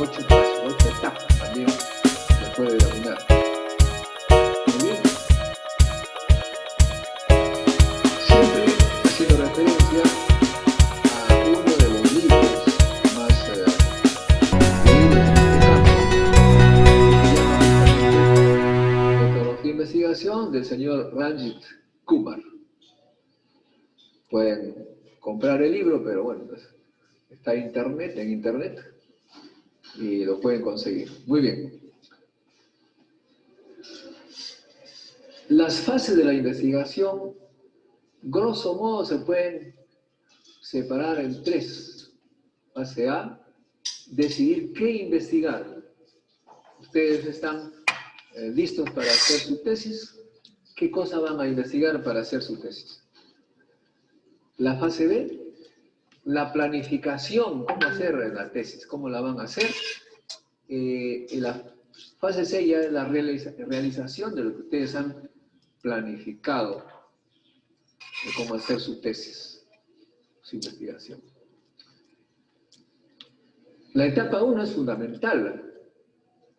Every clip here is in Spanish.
8 pasos, 8 etapas también se puede denominar. Muy bien. Siempre haciendo referencia a uno de los libros más leídos en este campo, Metodología de Investigación, del señor Ranjit Kumar. Pueden comprar el libro, pero bueno, pues, está en internet, y lo pueden conseguir. Muy bien. Las fases de la investigación, grosso modo, se pueden separar en 3. Fase A, decidir qué investigar. Ustedes están listos para hacer su tesis. ¿Qué cosa van a investigar para hacer su tesis? La fase B, la planificación, cómo hacer la tesis, cómo la van a hacer. Y la fase C ya es la realización de lo que ustedes han planificado, de cómo hacer su tesis, su investigación. La etapa 1 es fundamental,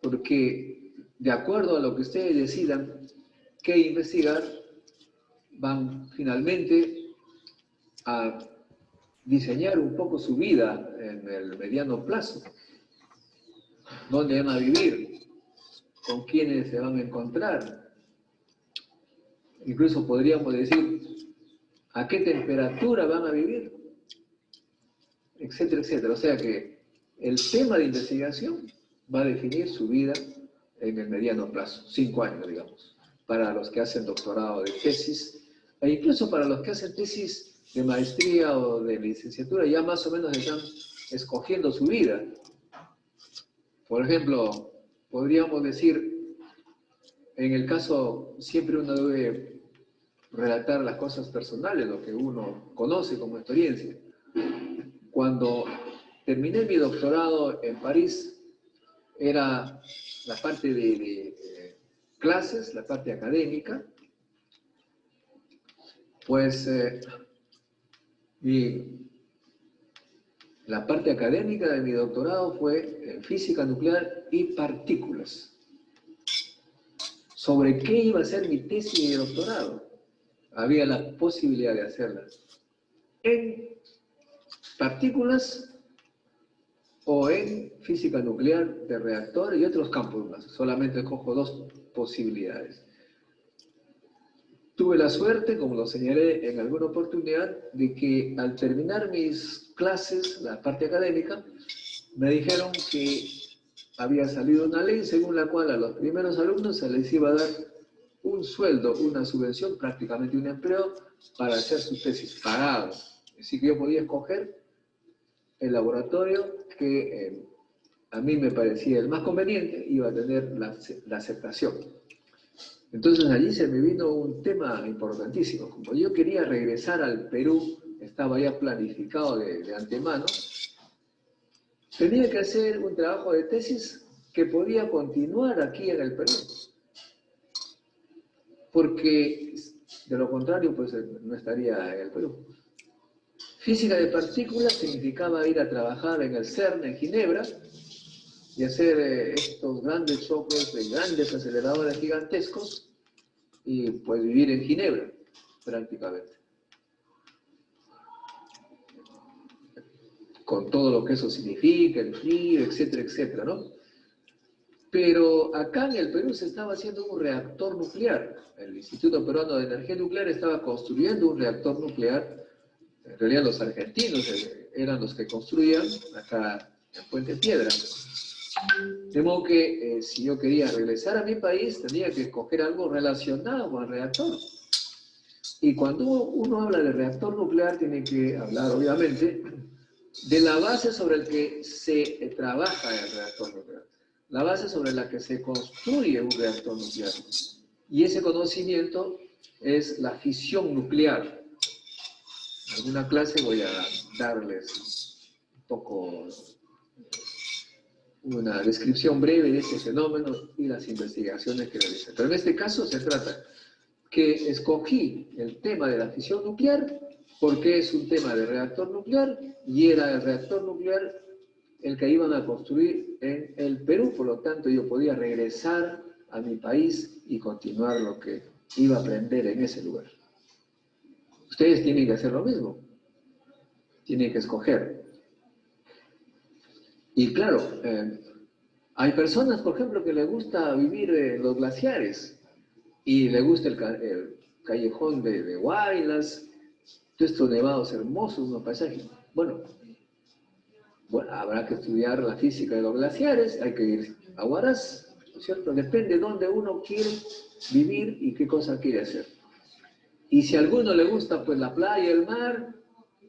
porque de acuerdo a lo que ustedes decidan qué investigar, van finalmente a diseñar un poco su vida en el mediano plazo. ¿Dónde van a vivir? ¿Con quiénes se van a encontrar? Incluso podríamos decir, ¿a qué temperatura van a vivir? Etcétera, etcétera. O sea que el tema de investigación va a definir su vida en el mediano plazo, 5 años, digamos, para los que hacen doctorado de tesis, e incluso para los que hacen tesis de maestría o de licenciatura, ya más o menos están escogiendo su vida. Por ejemplo, podríamos decir, en el caso, siempre uno debe relatar las cosas personales, lo que uno conoce como experiencia. Cuando terminé mi doctorado en París, era la parte de clases, la parte académica, pues la parte académica de mi doctorado fue en física nuclear y partículas. ¿Sobre qué iba a ser mi tesis de doctorado? Había la posibilidad de hacerla en partículas o en física nuclear de reactor y otros campos más. Solamente cojo 2 posibilidades. Tuve la suerte, como lo señalé en alguna oportunidad, de que al terminar mis clases, la parte académica, me dijeron que había salido una ley según la cual a los primeros alumnos se les iba a dar un sueldo, una subvención, prácticamente un empleo, para hacer su tesis pagado. Así que yo podía escoger el laboratorio que a mí me parecía el más conveniente, iba a tener la aceptación. Entonces allí se me vino un tema importantísimo. Como yo quería regresar al Perú, estaba ya planificado de antemano, tenía que hacer un trabajo de tesis que podía continuar aquí en el Perú. Porque de lo contrario, pues no estaría en el Perú. Física de partículas significaba ir a trabajar en el CERN en Ginebra y hacer estos grandes choques de grandes aceleradores gigantescos y pues vivir en Ginebra, prácticamente. Con todo lo que eso significa, el frío, etcétera, etcétera, ¿no? Pero acá en el Perú se estaba haciendo un reactor nuclear. El Instituto Peruano de Energía Nuclear estaba construyendo un reactor nuclear. En realidad los argentinos eran los que construían acá en Puente Piedra. De modo que si yo quería regresar a mi país, tenía que escoger algo relacionado al reactor. Y cuando uno habla de reactor nuclear, tiene que hablar, obviamente, de la base sobre la que se trabaja el reactor nuclear. La base sobre la que se construye un reactor nuclear. Y ese conocimiento es la fisión nuclear. En alguna clase voy a darles un poco una descripción breve de ese fenómeno y las investigaciones que realicé. Pero en este caso se trata que escogí el tema de la fisión nuclear porque es un tema de reactor nuclear y era el reactor nuclear el que iban a construir en el Perú, por lo tanto yo podía regresar a mi país y continuar lo que iba a aprender en ese lugar. Ustedes tienen que hacer lo mismo, tienen que escoger. Y claro, hay personas, por ejemplo, que les gusta vivir en los glaciares y les gusta el callejón de Huaylas, todos estos nevados hermosos, unos paisajes. Bueno, habrá que estudiar la física de los glaciares, hay que ir a Huaraz, ¿no es cierto? Depende de dónde uno quiere vivir y qué cosa quiere hacer. Y si a alguno le gusta pues la playa, el mar,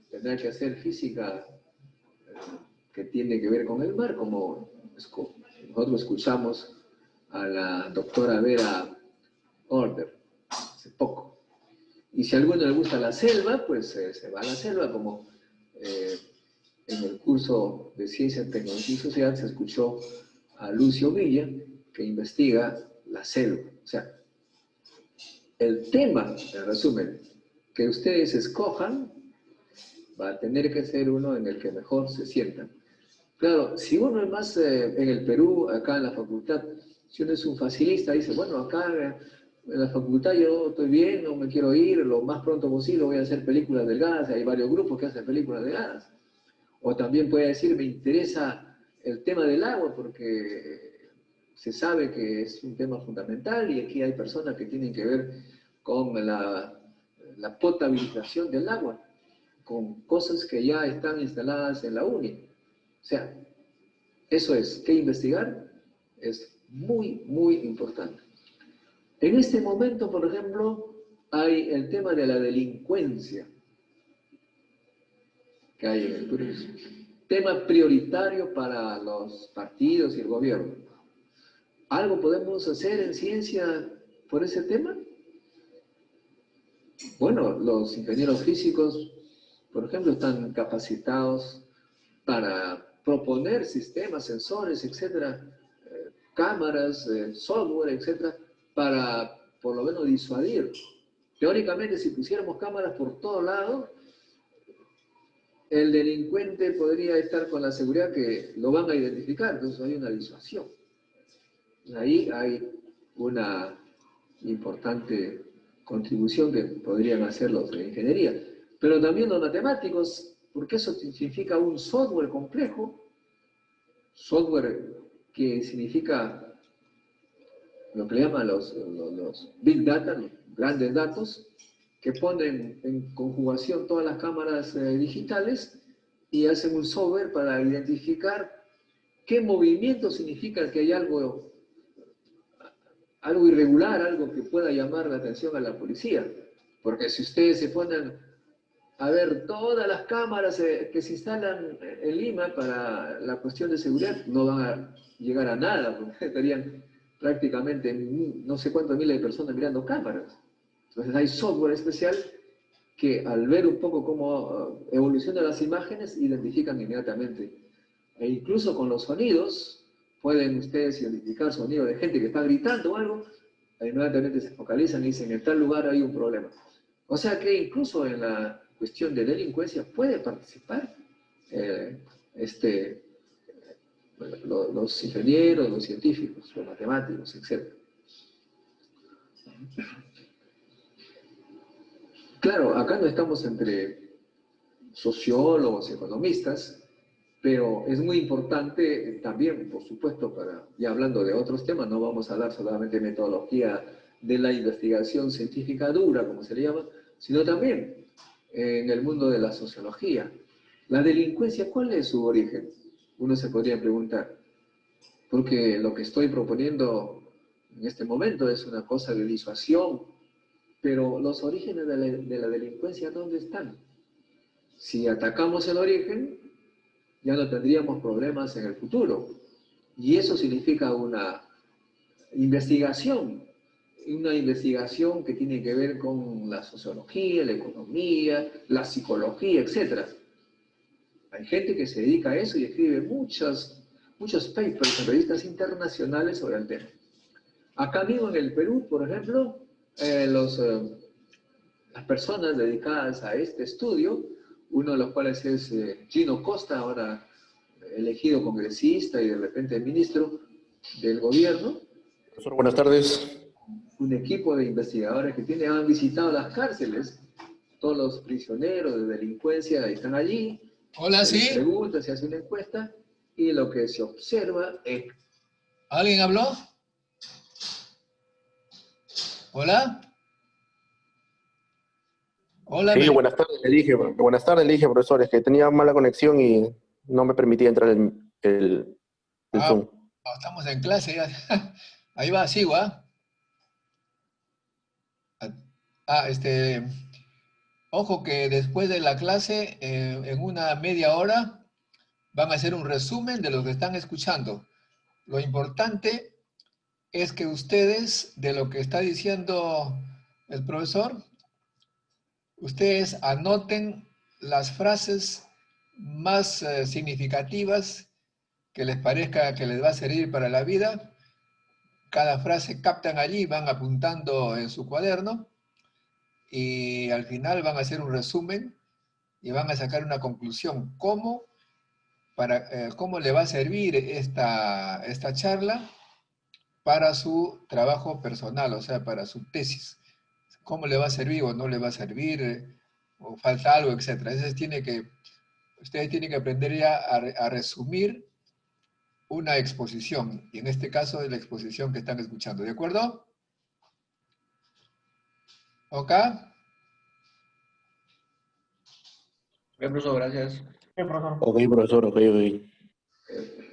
tendrá que hacer física que tiene que ver con el mar, como nosotros escuchamos a la doctora Vera Order hace poco. Y si a alguno le gusta la selva, pues se va a la selva, como en el curso de Ciencia, Tecnología y Sociedad se escuchó a Lucio Villa, que investiga la selva. O sea, el tema, en resumen, que ustedes escojan, va a tener que ser uno en el que mejor se sientan. Claro, si uno es más en el Perú, acá en la facultad, si uno es un facilista, dice, bueno, acá en la facultad yo estoy bien, no me quiero ir, lo más pronto posible voy a hacer películas delgadas, hay varios grupos que hacen películas delgadas. O también puede decir, me interesa el tema del agua porque se sabe que es un tema fundamental y aquí hay personas que tienen que ver con la potabilización del agua, con cosas que ya están instaladas en la UNI. O sea, eso es, que investigar es muy, muy importante. En este momento, por ejemplo, hay el tema de la delincuencia que hay en el Perú. Tema prioritario para los partidos y el gobierno. ¿Algo podemos hacer en ciencia por ese tema? Bueno, los ingenieros físicos, por ejemplo, están capacitados para proponer sistemas, sensores, etcétera, cámaras, software, etcétera, para por lo menos disuadir. Teóricamente, si pusiéramos cámaras por todo lado, el delincuente podría estar con la seguridad que lo van a identificar, entonces hay una disuasión. Ahí hay una importante contribución que podrían hacer los de ingeniería. Pero también los matemáticos, porque eso significa un software complejo, software que significa lo que le llaman los big data, los grandes datos, que ponen en conjugación todas las cámaras digitales y hacen un software para identificar qué movimiento significa que hay algo irregular, algo que pueda llamar la atención a la policía. Porque si ustedes se ponen a ver todas las cámaras que se instalan en Lima para la cuestión de seguridad, no van a llegar a nada, porque estarían prácticamente no sé cuántos miles de personas mirando cámaras. Entonces hay software especial que al ver un poco cómo evolucionan las imágenes, identifican inmediatamente. E incluso con los sonidos, pueden ustedes identificar sonido de gente que está gritando o algo, inmediatamente se focalizan y dicen, en tal lugar hay un problema. O sea que incluso en la cuestión de delincuencia puede participar los ingenieros, los científicos, los matemáticos, etc. Claro, acá no estamos entre sociólogos, economistas, pero es muy importante también, por supuesto, ya hablando de otros temas, no vamos a hablar solamente de metodología de la investigación científica dura, como se le llama, sino también en el mundo de la sociología. La delincuencia, ¿cuál es su origen? Uno se podría preguntar, porque lo que estoy proponiendo en este momento es una cosa de disuasión, pero los orígenes de la delincuencia, ¿dónde están? Si atacamos el origen, ya no tendríamos problemas en el futuro. Y eso significa una investigación que tiene que ver con la sociología, la economía, la psicología, etc. Hay gente que se dedica a eso y escribe muchos papers en revistas internacionales sobre el tema. Acá mismo en el Perú, por ejemplo, las personas dedicadas a este estudio, uno de los cuales es Gino Costa, ahora elegido congresista y de repente ministro del gobierno. Profesor, buenas tardes. Un equipo de investigadores que han visitado las cárceles. Todos los prisioneros de delincuencia están allí. Hola, se les sí. pregunta, se hace una encuesta y lo que se observa es... ¿Alguien habló? ¿Hola? Hola, Sí, buenas tardes, le dije, profesor, es que tenía mala conexión y no me permitía entrar el Ah, Zoom. estamos en clase ya. Ahí va, sigo, ¿ah? Ojo que después de la clase, en una media hora, van a hacer un resumen de lo que están escuchando. Lo importante es que ustedes, de lo que está diciendo el profesor, ustedes anoten las frases más significativas que les parezca que les va a servir para la vida. Cada frase captan allí, van apuntando en su cuaderno y al final van a hacer un resumen y van a sacar una conclusión. ¿Cómo le va a servir esta charla para su trabajo personal, o sea, para su tesis? ¿Cómo le va a servir o no le va a servir? ¿O falta algo, etcétera? Ustedes tienen que aprender ya a resumir una exposición, y en este caso es la exposición que están escuchando, ¿de acuerdo? ¿Ok? Bien, profesor, gracias. Ok, profesor, ok.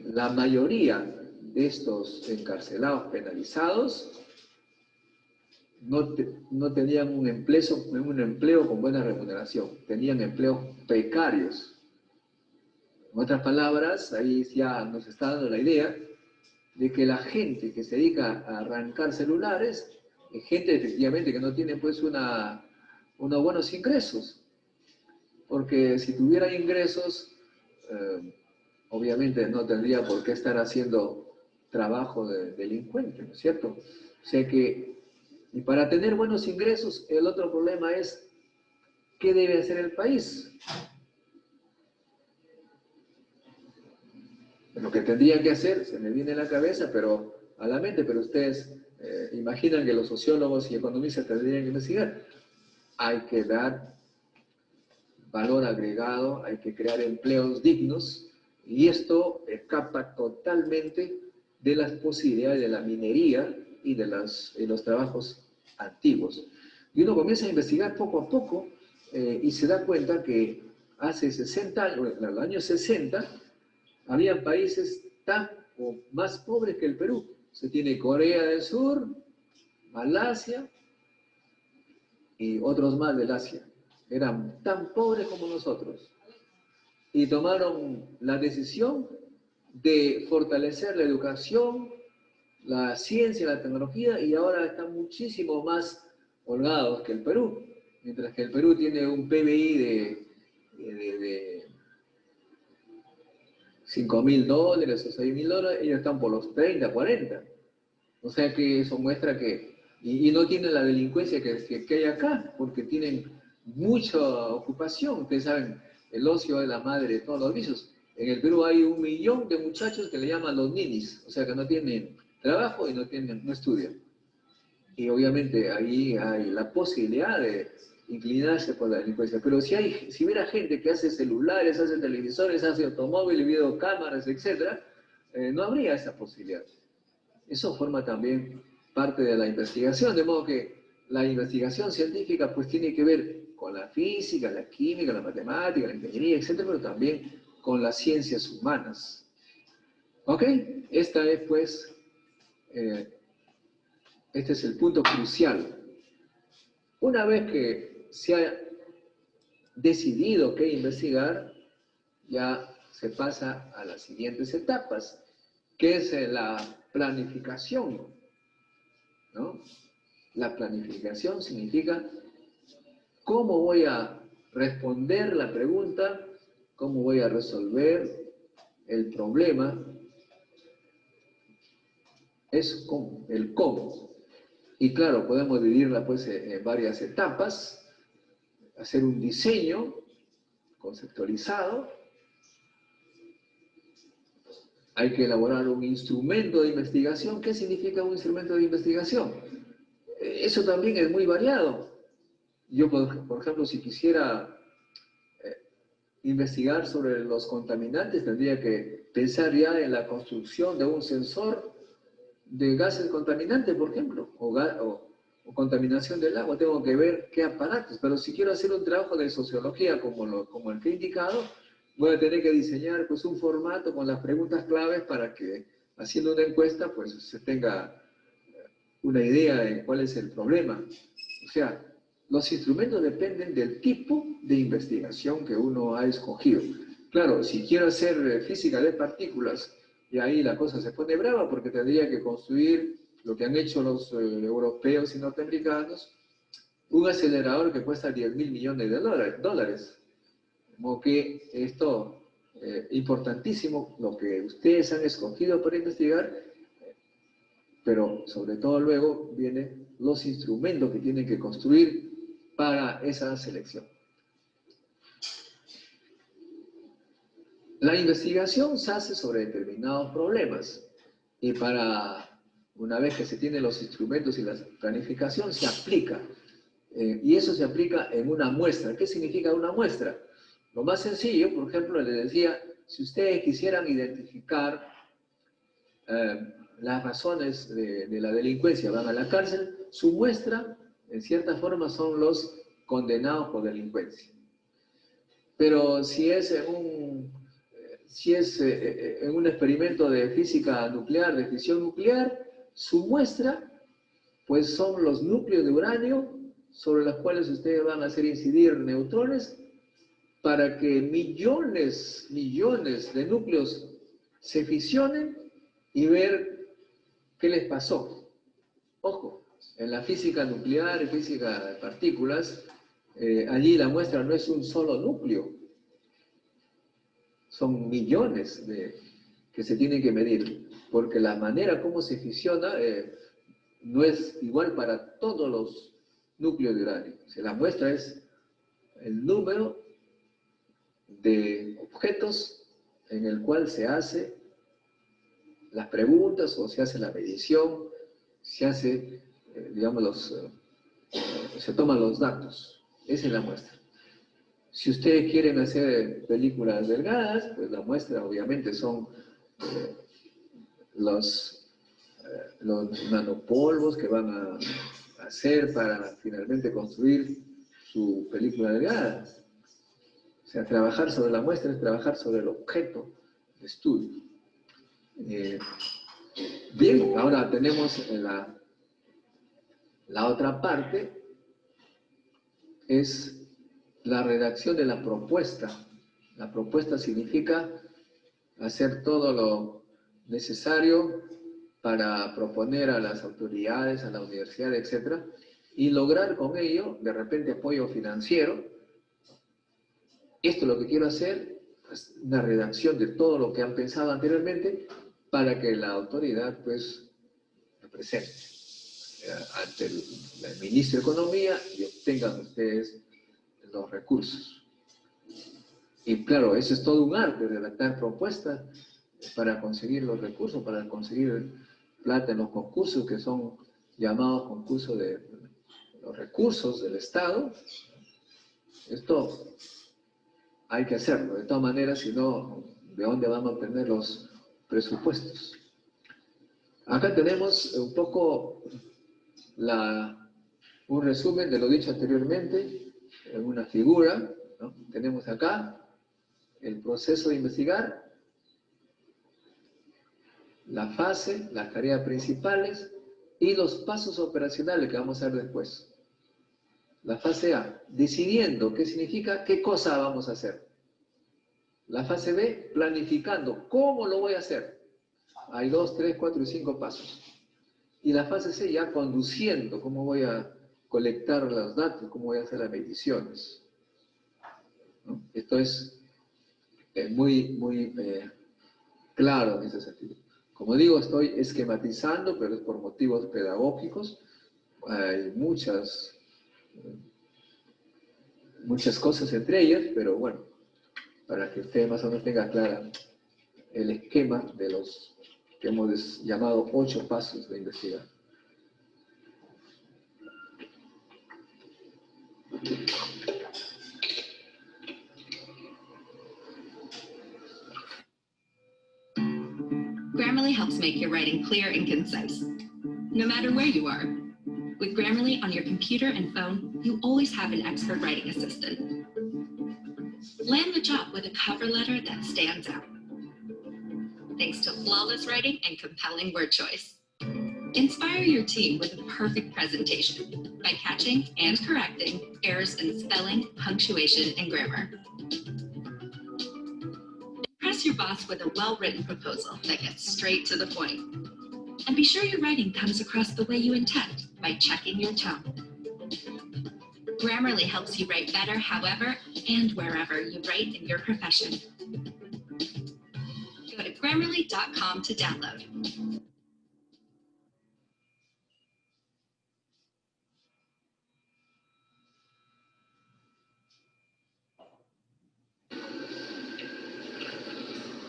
La mayoría de estos encarcelados penalizados no tenían un empleo con buena remuneración, tenían empleos precarios. En otras palabras, ahí ya nos está dando la idea de que la gente que se dedica a arrancar celulares es gente efectivamente que no tiene pues unos buenos ingresos, porque si tuviera ingresos, obviamente no tendría por qué estar haciendo trabajo de delincuente, ¿no es cierto? O sea que, y para tener buenos ingresos, el otro problema es, ¿qué debe hacer el país? Lo que tendría que hacer, se me viene a la cabeza, pero a la mente, pero ustedes imaginan que los sociólogos y economistas tendrían que investigar. Hay que dar valor agregado, hay que crear empleos dignos, y esto escapa totalmente de las posibilidades de la minería y de los trabajos antiguos. Y uno comienza a investigar poco a poco y se da cuenta que hace 60 años, en los años 60, había países tan o más pobres que el Perú. Se tiene Corea del Sur, Malasia y otros más del Asia. Eran tan pobres como nosotros. Y tomaron la decisión de fortalecer la educación, la ciencia, la tecnología, y ahora están muchísimo más holgados que el Perú. Mientras que el Perú tiene un PBI de $5.000 o $6.000, ellos están por los 30, 40. O sea que eso muestra que, y no tienen la delincuencia que hay acá, porque tienen mucha ocupación. Ustedes saben, el ocio es la madre de todos los vicios. En el Perú hay 1 millón de muchachos que le llaman los ninis, o sea que no tienen trabajo y no estudian. Y obviamente ahí hay la posibilidad de inclinarse por la delincuencia. Pero si hubiera gente que hace celulares, hace televisores, hace automóviles, videocámaras, etc., no habría esa posibilidad. Eso forma también parte de la investigación, de modo que la investigación científica pues tiene que ver con la física, la química, la matemática, la ingeniería, etc., pero también con las ciencias humanas. ¿Ok? Esta es pues... este es el punto crucial. Una vez que se ha decidido qué investigar, ya se pasa a las siguientes etapas, que es la planificación, ¿no? La planificación significa cómo voy a responder la pregunta, cómo voy a resolver el problema, es cómo, el cómo. Y claro, podemos dividirla pues en varias etapas, hacer un diseño conceptualizado, Hay que elaborar un instrumento de investigación. ¿Qué significa un instrumento de investigación? Eso también es muy variado. Yo, por ejemplo, si quisiera investigar sobre los contaminantes, tendría que pensar ya en la construcción de un sensor de gases contaminantes, por ejemplo, o contaminación del agua. Tengo que ver qué aparatos. Pero si quiero hacer un trabajo de sociología como el que he indicado, voy a tener que diseñar pues, un formato con las preguntas claves para que, haciendo una encuesta, pues se tenga una idea de cuál es el problema. O sea, los instrumentos dependen del tipo de investigación que uno ha escogido. Claro, si quiero hacer física de partículas, y ahí la cosa se pone brava porque tendría que construir lo que han hecho los europeos y norteamericanos, un acelerador que cuesta 10.000 millones de dólares. Como que esto, importantísimo, lo que ustedes han escogido para investigar, pero sobre todo luego vienen los instrumentos que tienen que construir para esa selección. La investigación se hace sobre determinados problemas y una vez que se tienen los instrumentos y la planificación, se aplica. Y eso se aplica en una muestra. ¿Qué significa una muestra? Lo más sencillo, por ejemplo, les decía, si ustedes quisieran identificar las razones de la delincuencia, van a la cárcel, su muestra, en cierta forma, son los condenados por delincuencia. Pero si es en un experimento de física nuclear, de fisión nuclear, su muestra, pues son los núcleos de uranio sobre los cuales ustedes van a hacer incidir neutrones para que millones de núcleos se fisionen y ver qué les pasó. Ojo, en la física nuclear y física de partículas, allí la muestra no es un solo núcleo, son millones que se tienen que medir, porque la manera como se fisiona no es igual para todos los núcleos de uranio. O sea, la muestra es el número de objetos en el cual se hace las preguntas o se hace la medición, se hace, digamos, se toman los datos. Esa es la muestra. Si ustedes quieren hacer películas delgadas, pues la muestra obviamente son los nanopolvos que van a hacer para finalmente construir su película delgada. O sea, trabajar sobre la muestra es trabajar sobre el objeto de estudio. Bien, ahora tenemos la otra parte, es la redacción de la propuesta. La propuesta significa hacer todo lo necesario para proponer a las autoridades, a la universidad, etc., y lograr con ello, de repente, apoyo financiero. Esto es lo que quiero hacer, pues, una redacción de todo lo que han pensado anteriormente para que la autoridad, pues, lo presente ante el ministro de Economía y obtengan ustedes los recursos. Y claro, eso es todo un arte, redactar propuestas para conseguir los recursos, para conseguir plata en los concursos que son llamados concursos de los recursos del Estado. Esto hay que hacerlo, de todas maneras, si no, ¿de dónde vamos a obtener los presupuestos? Acá tenemos un poco un resumen de lo dicho anteriormente, en una figura, ¿no? Tenemos acá el proceso de investigar, la fase, las tareas principales y los pasos operacionales que vamos a ver después. La fase A, decidiendo, ¿qué significa? ¿Qué cosa vamos a hacer? La fase B, planificando, ¿cómo lo voy a hacer? Hay 2, 3, 4 y 5 pasos. Y la fase C, ya conduciendo, ¿cómo voy a colectar los datos? ¿Cómo voy a hacer las mediciones? ¿No? Esto es muy claro en ese sentido. Como digo, estoy esquematizando, pero es por motivos pedagógicos. Hay muchas cosas entre ellas, pero bueno, para que usted más o menos tenga clara el esquema de los que hemos llamado 8 pasos de investigar. Grammarly helps make your writing clear and concise, no matter where you are. With Grammarly on your computer and phone, you always have an expert writing assistant. Land the job with a cover letter that stands out, thanks to flawless writing and compelling word choice. Inspire your team with a perfect presentation by catching and correcting errors in spelling, punctuation, and grammar. Impress your boss with a well-written proposal that gets straight to the point. And be sure your writing comes across the way you intend by checking your tone. Grammarly helps you write better however and wherever you write in your profession. Go to Grammarly.com to download.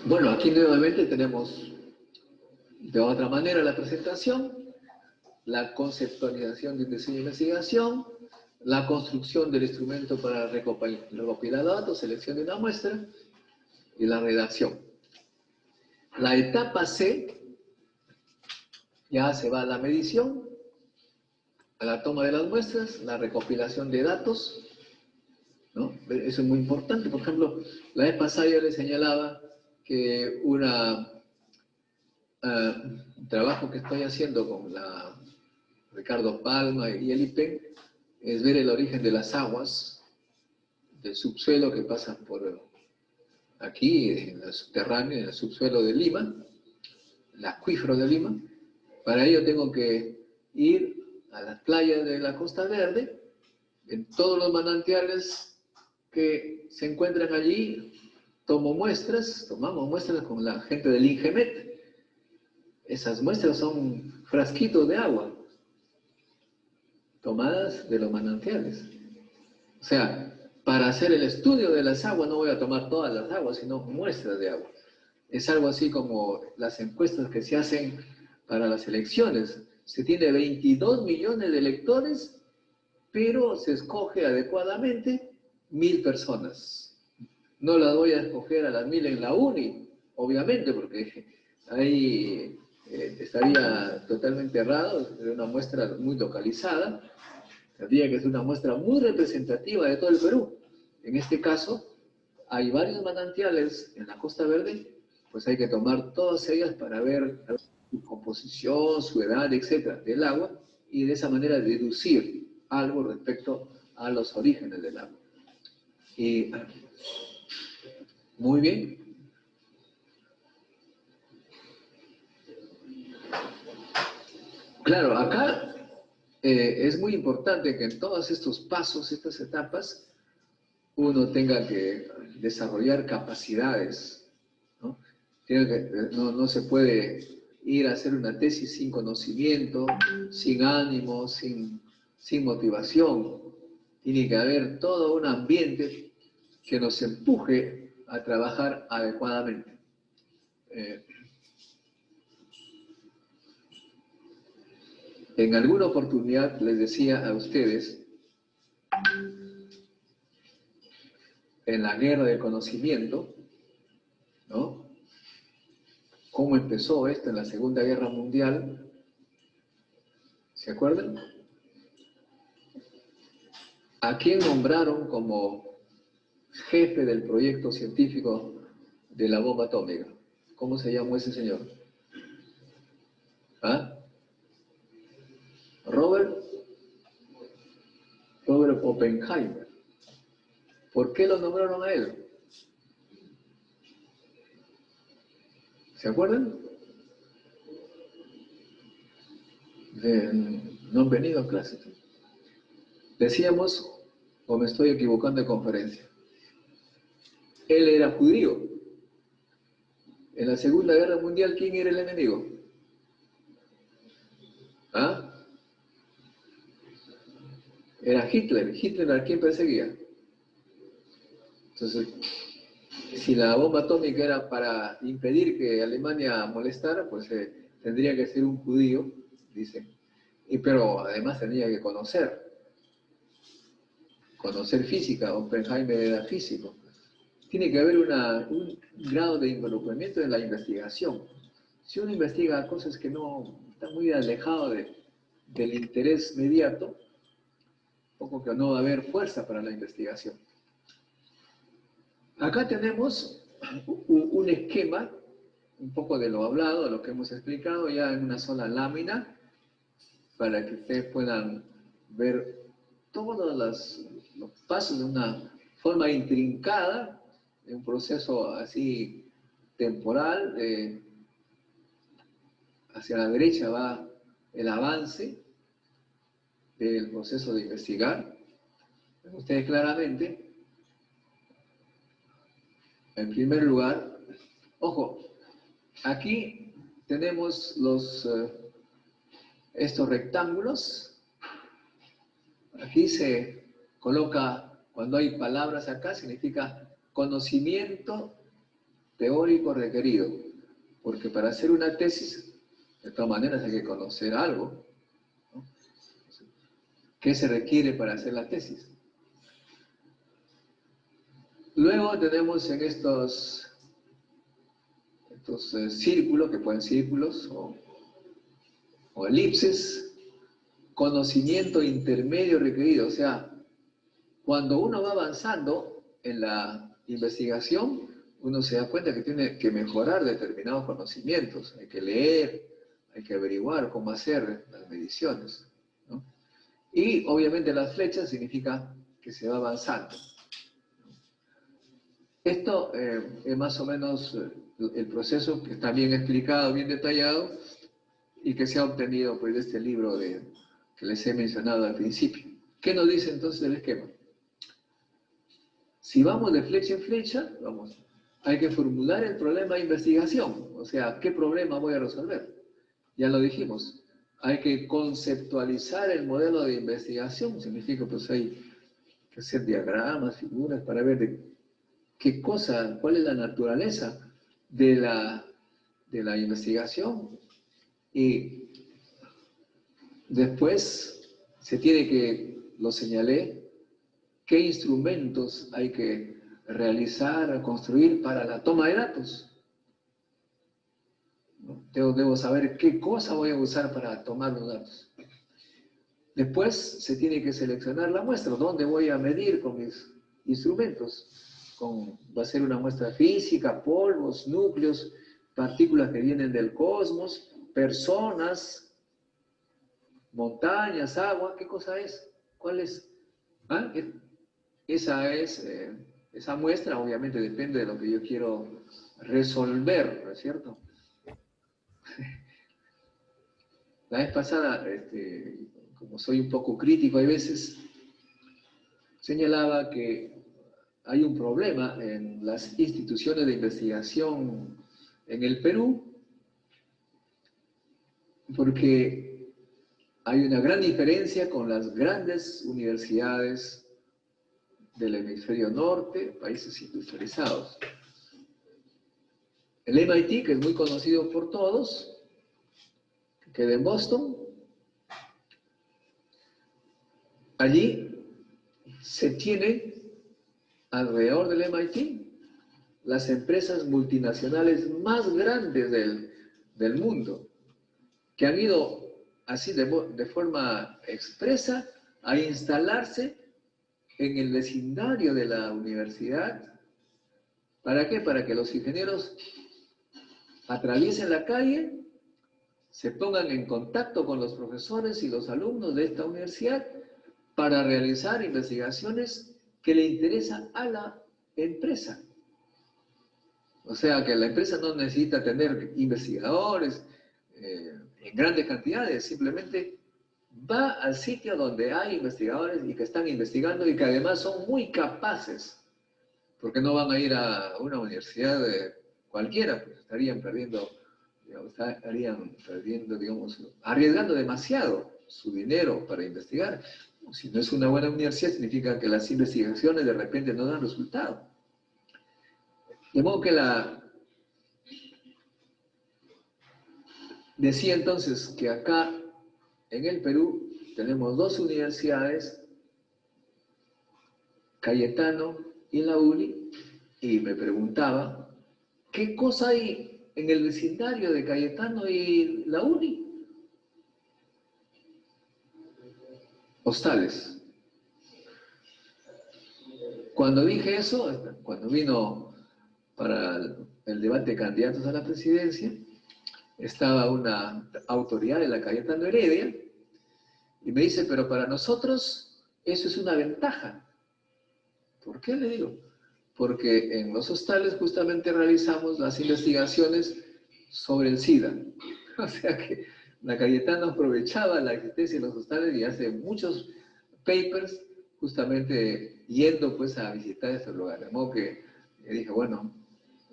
Bueno, aquí nuevamente tenemos de otra manera la presentación, la conceptualización de un diseño de investigación, la construcción del instrumento para recopilar datos, selección de una muestra y la redacción. La etapa C ya se va a la medición, a la toma de las muestras, la recopilación de datos, ¿no? Eso es muy importante. Por ejemplo, la vez pasada yo les señalaba que un trabajo que estoy haciendo con la Ricardo Palma y el IPEN es ver el origen de las aguas del subsuelo que pasan por aquí, en el subterráneo, en el subsuelo de Lima, el acuífero de Lima. Para ello tengo que ir a las playas de la Costa Verde, en todos los manantiales que se encuentran allí, tomamos muestras con la gente del INGEMET. Esas muestras son frasquitos de agua, tomadas de los manantiales. O sea, para hacer el estudio de las aguas no voy a tomar todas las aguas, sino muestras de agua. Es algo así como las encuestas que se hacen para las elecciones. Se tiene 22 millones de electores, pero se escoge adecuadamente 1000 personas. No las voy a escoger a las 1000 en la UNI, obviamente, porque ahí estaría totalmente errado, sería una muestra muy localizada, tendría que ser una muestra muy representativa de todo el Perú. En este caso, hay varios manantiales en la Costa Verde, pues hay que tomar todas ellas para ver su composición, su edad, etcétera, del agua, y de esa manera deducir algo respecto a los orígenes del agua. Y muy bien. Claro, acá es muy importante que en todos estos pasos, estas etapas, uno tenga que desarrollar capacidades, ¿no? No se puede ir a hacer una tesis sin conocimiento, sin ánimo, sin motivación. Tiene que haber todo un ambiente que nos empuje a trabajar adecuadamente. En alguna oportunidad les decía a ustedes, en la guerra del conocimiento, ¿no? ¿Cómo empezó esto en la Segunda Guerra Mundial? ¿Se acuerdan? ¿A quién nombraron como jefe del proyecto científico de la bomba atómica? ¿Cómo se llamó ese señor? ¿Ah? Robert Oppenheimer. ¿Por qué lo nombraron a él? ¿Se acuerdan? No han venido a clase. Decíamos, o me estoy equivocando de conferencia, él era judío. En la Segunda Guerra Mundial, ¿quién era el enemigo? ¿Ah? Era Hitler. ¿Hitler a quién perseguía? Entonces, Si la bomba atómica era para impedir que Alemania molestara, pues tendría que ser un judío, dicen. Pero además tendría que conocer física. Oppenheimer era físico. Tiene que haber un grado de involucramiento en la investigación. Si uno investiga cosas que no están muy alejadas del interés inmediato, poco que no va a haber fuerza para la investigación. Acá tenemos un esquema, un poco de lo hablado, de lo que hemos explicado ya en una sola lámina, para que ustedes puedan ver todos los pasos de una forma intrincada, de un proceso así temporal. Hacia la derecha va el avance del proceso de investigar. Ven ustedes claramente. En primer lugar, ojo, aquí tenemos estos rectángulos. Aquí se coloca, cuando hay palabras acá, significa conocimiento teórico requerido. Porque para hacer una tesis, de todas maneras hay que conocer algo, ¿no? ¿Qué se requiere para hacer la tesis? Luego tenemos en estos círculos, que pueden ser círculos o elipses, conocimiento intermedio requerido. O sea, cuando uno va avanzando en la investigación, uno se da cuenta que tiene que mejorar determinados conocimientos. Hay que leer, hay que averiguar cómo hacer las mediciones, ¿no? Y obviamente las flechas significa que se va avanzando. Esto es más o menos el proceso que está bien explicado, bien detallado, y que se ha obtenido pues, de este libro que les he mencionado al principio. ¿Qué nos dice entonces el esquema? Si vamos de flecha en flecha, hay que formular el problema de investigación. O sea, ¿qué problema voy a resolver? Ya lo dijimos. Hay que conceptualizar el modelo de investigación. Significa, pues, hay que hacer diagramas, figuras, para ver cuál es la naturaleza de la investigación. Y después se tiene que, lo señalé, qué instrumentos hay que realizar, construir para la toma de datos. Debo saber qué cosa voy a usar para tomar los datos. Después se tiene que seleccionar la muestra, dónde voy a medir con mis instrumentos. Va a ser una muestra física, polvos, núcleos, partículas que vienen del cosmos, personas, montañas, agua. ¿Qué cosa es? ¿Cuál es? ¿Ah? Esa muestra obviamente depende de lo que yo quiero resolver, ¿no es cierto? La vez pasada, como soy un poco crítico, hay veces señalaba que hay un problema en las instituciones de investigación en el Perú, porque hay una gran diferencia con las grandes universidades del hemisferio norte, países industrializados. El MIT, que es muy conocido por todos, que queda en Boston, allí se tiene alrededor del MIT las empresas multinacionales más grandes del mundo, que han ido así de forma expresa a instalarse en el vecindario de la universidad. ¿Para qué? Para que los ingenieros atraviesen la calle, se pongan en contacto con los profesores y los alumnos de esta universidad para realizar investigaciones que le interesan a la empresa. O sea, que la empresa no necesita tener investigadores en grandes cantidades, simplemente va al sitio donde hay investigadores y que están investigando y que además son muy capaces, porque no van a ir a una universidad cualquiera, pues estarían perdiendo, digamos, arriesgando demasiado su dinero para investigar. Si no es una buena universidad, significa que las investigaciones de repente no dan resultado. De modo que decía entonces que acá en el Perú tenemos dos universidades, Cayetano y la UNI, y me preguntaba, ¿qué cosa hay en el vecindario de Cayetano y la UNI? Hostales. Cuando dije eso, cuando vino para el debate de candidatos a la presidencia, estaba una autoridad de la Cayetano Heredia y me dice, pero para nosotros eso es una ventaja. ¿Por qué? Le digo. Porque en los hostales justamente realizamos las investigaciones sobre el SIDA. O sea que la Cayetano aprovechaba la existencia de los hostales y hace muchos papers justamente yendo pues a visitar estos lugares. De modo que dije, bueno,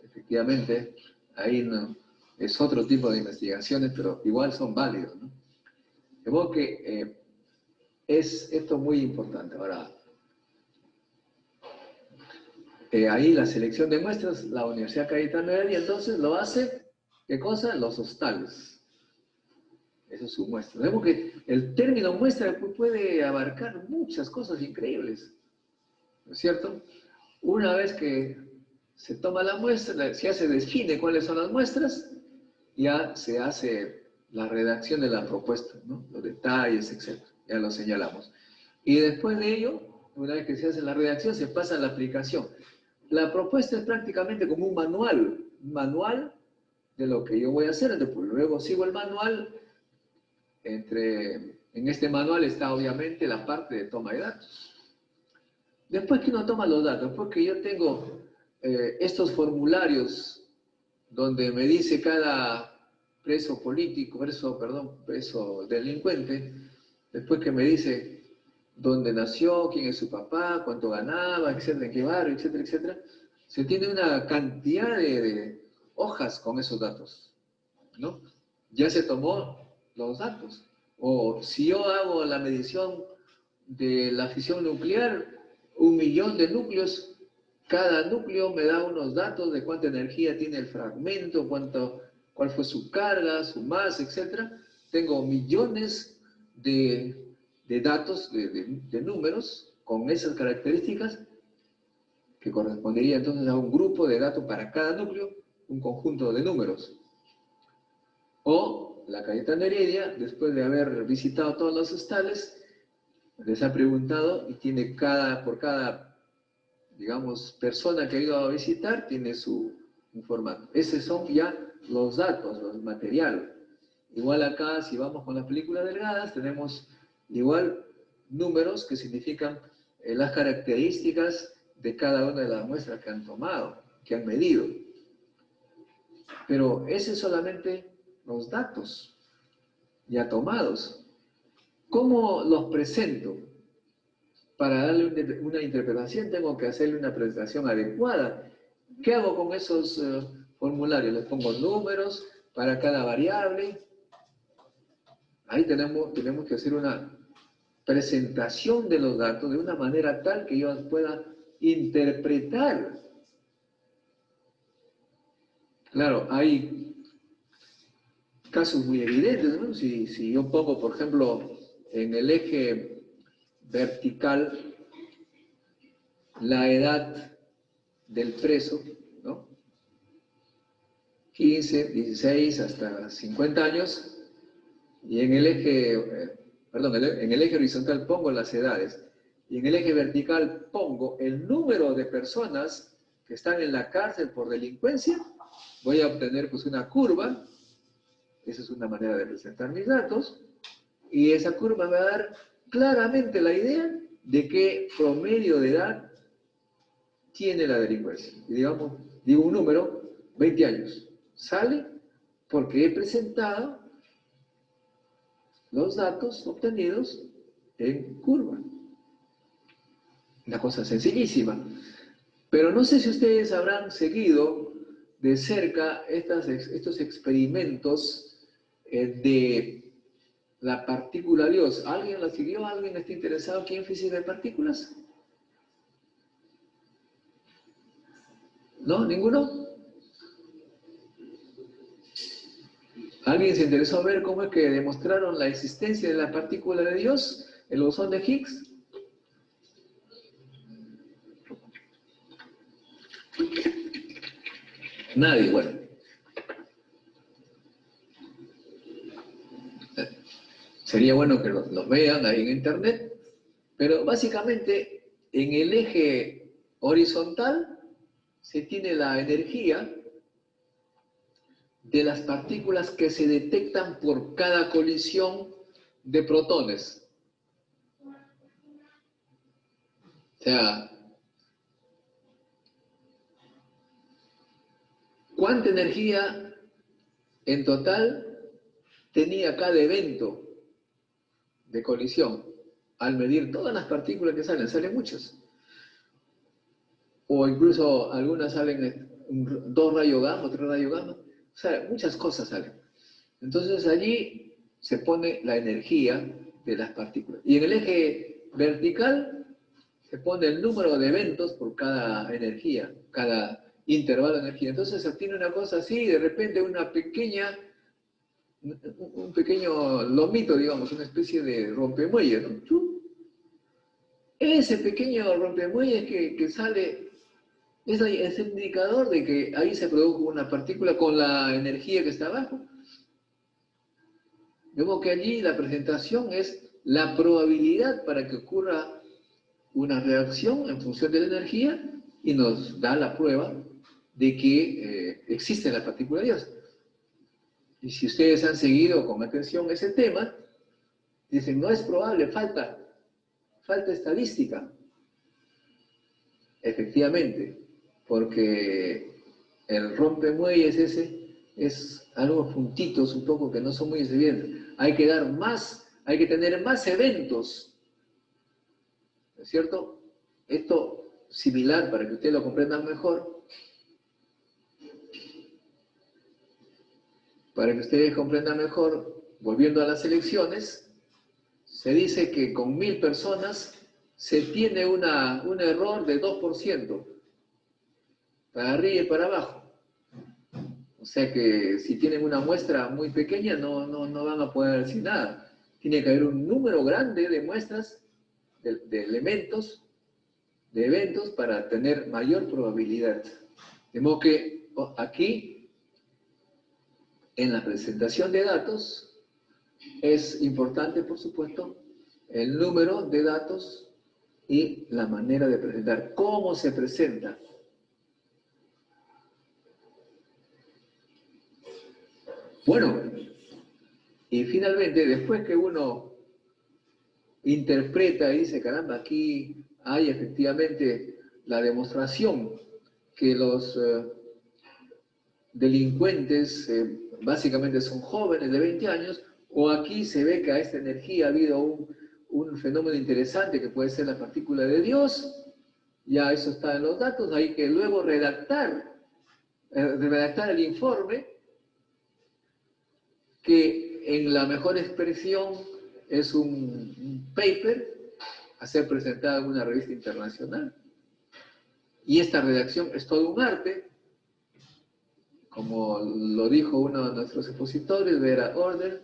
efectivamente, ahí no, es otro tipo de investigaciones, pero igual son válidos, ¿no? De modo que es esto muy importante. Ahora, ahí la selección de muestras, la Universidad Cayetano Heredia, entonces lo hace, ¿qué cosa? Los hostales. Eso es su muestra. Vemos que el término muestra puede abarcar muchas cosas increíbles, ¿no es cierto? Una vez que se toma la muestra, ya se define cuáles son las muestras, ya se hace la redacción de la propuesta, ¿no? Los detalles, etc. Ya lo señalamos. Y después de ello, una vez que se hace la redacción, se pasa a la aplicación. La propuesta es prácticamente como un manual de lo que yo voy a hacer. Entonces, pues, luego sigo el manual. En este manual está obviamente la parte de toma de datos. Después que uno toma los datos, porque yo tengo estos formularios donde me dice cada preso político, preso delincuente, después que me dice dónde nació, quién es su papá, cuánto ganaba, etcétera, en qué barrio, etcétera, etcétera, se tiene una cantidad de hojas con esos datos, ¿no? Ya se tomó los datos. O si yo hago la medición de la fisión nuclear, 1.000.000 de núcleos, cada núcleo me da unos datos de cuánta energía tiene el fragmento, cuál fue su carga, su masa, etc. Tengo millones de datos, de números con esas características que correspondería entonces a un grupo de datos para cada núcleo, un conjunto de números. O la Cayetano Heredia, después de haber visitado todos los hostales, les ha preguntado y tiene por cada, digamos, persona que ha ido a visitar, tiene un formato. Esos son ya los datos, el material. Igual acá, si vamos con las películas delgadas, tenemos igual números que significan las características de cada una de las muestras que han tomado, que han medido. Pero ese es solamente los datos ya tomados. ¿Cómo los presento? Para darle una interpretación tengo que hacerle una presentación adecuada. ¿Qué hago con esos formularios? Les pongo números para cada variable. Ahí tenemos que hacer una presentación de los datos de una manera tal que yo pueda interpretar. Claro, hay casos muy evidentes, ¿no? Si yo pongo, por ejemplo, en el eje vertical la edad del preso, ¿no? 15, 16 hasta 50 años, y en el eje, en el eje horizontal pongo las edades, y en el eje vertical pongo el número de personas que están en la cárcel por delincuencia, voy a obtener pues una curva. Esa es una manera de presentar mis datos, y esa curva me va a dar claramente la idea de qué promedio de edad tiene la delincuencia. Y digamos, digo un número, 20 años. Sale porque he presentado los datos obtenidos en curva. Una cosa sencillísima. Pero no sé si ustedes habrán seguido de cerca estos experimentos de la partícula Dios. ¿Alguien la siguió? ¿Alguien está interesado aquí en física de partículas? ¿No? ¿Ninguno? ¿Alguien se interesó a ver cómo es que demostraron la existencia de la partícula de Dios, el bosón de Higgs? Nadie, bueno. Sería bueno que los vean ahí en internet, pero básicamente en el eje horizontal se tiene la energía de las partículas que se detectan por cada colisión de protones. O sea, ¿cuánta energía en total tenía cada evento de colisión? Al medir todas las partículas que salen muchas. O incluso algunas salen 2 rayos gamma, 3 rayos gamma. O sea, muchas cosas salen. Entonces allí se pone la energía de las partículas. Y en el eje vertical se pone el número de eventos por cada energía, cada intervalo de energía. Entonces se obtiene una cosa así y de repente un pequeño lomito, digamos, una especie de rompemuelle, ¿no? Ese pequeño rompemuelle que sale es el indicador de que ahí se produjo una partícula con la energía que está abajo. De modo que allí la presentación es la probabilidad para que ocurra una reacción en función de la energía y nos da la prueba de que existe la partícula de Dios. Y si ustedes han seguido con atención ese tema, dicen, no es probable, falta estadística. Efectivamente, porque el rompemuelles ese es algo puntitos un poco que no son muy evidentes. Hay que tener más eventos, ¿no es cierto? Esto similar para que ustedes lo comprendan mejor. Para que ustedes comprendan mejor, volviendo a las elecciones, se dice que con 1000 personas se tiene un error de 2%, para arriba y para abajo. O sea que si tienen una muestra muy pequeña no van a poder decir nada. Tiene que haber un número grande de muestras, de elementos, de eventos para tener mayor probabilidad. De modo que aquí, en la presentación de datos, es importante, por supuesto, el número de datos y la manera de presentar. ¿Cómo se presenta? Bueno, y finalmente, después que uno interpreta y dice, caramba, aquí hay efectivamente la demostración que los delincuentes básicamente son jóvenes de 20 años, o aquí se ve que a esta energía ha habido un fenómeno interesante que puede ser la partícula de Dios, ya eso está en los datos, hay que luego redactar el informe, que en la mejor expresión es un paper a ser presentado en una revista internacional. Y esta redacción es todo un arte, como lo dijo uno de nuestros expositores, Vera Order,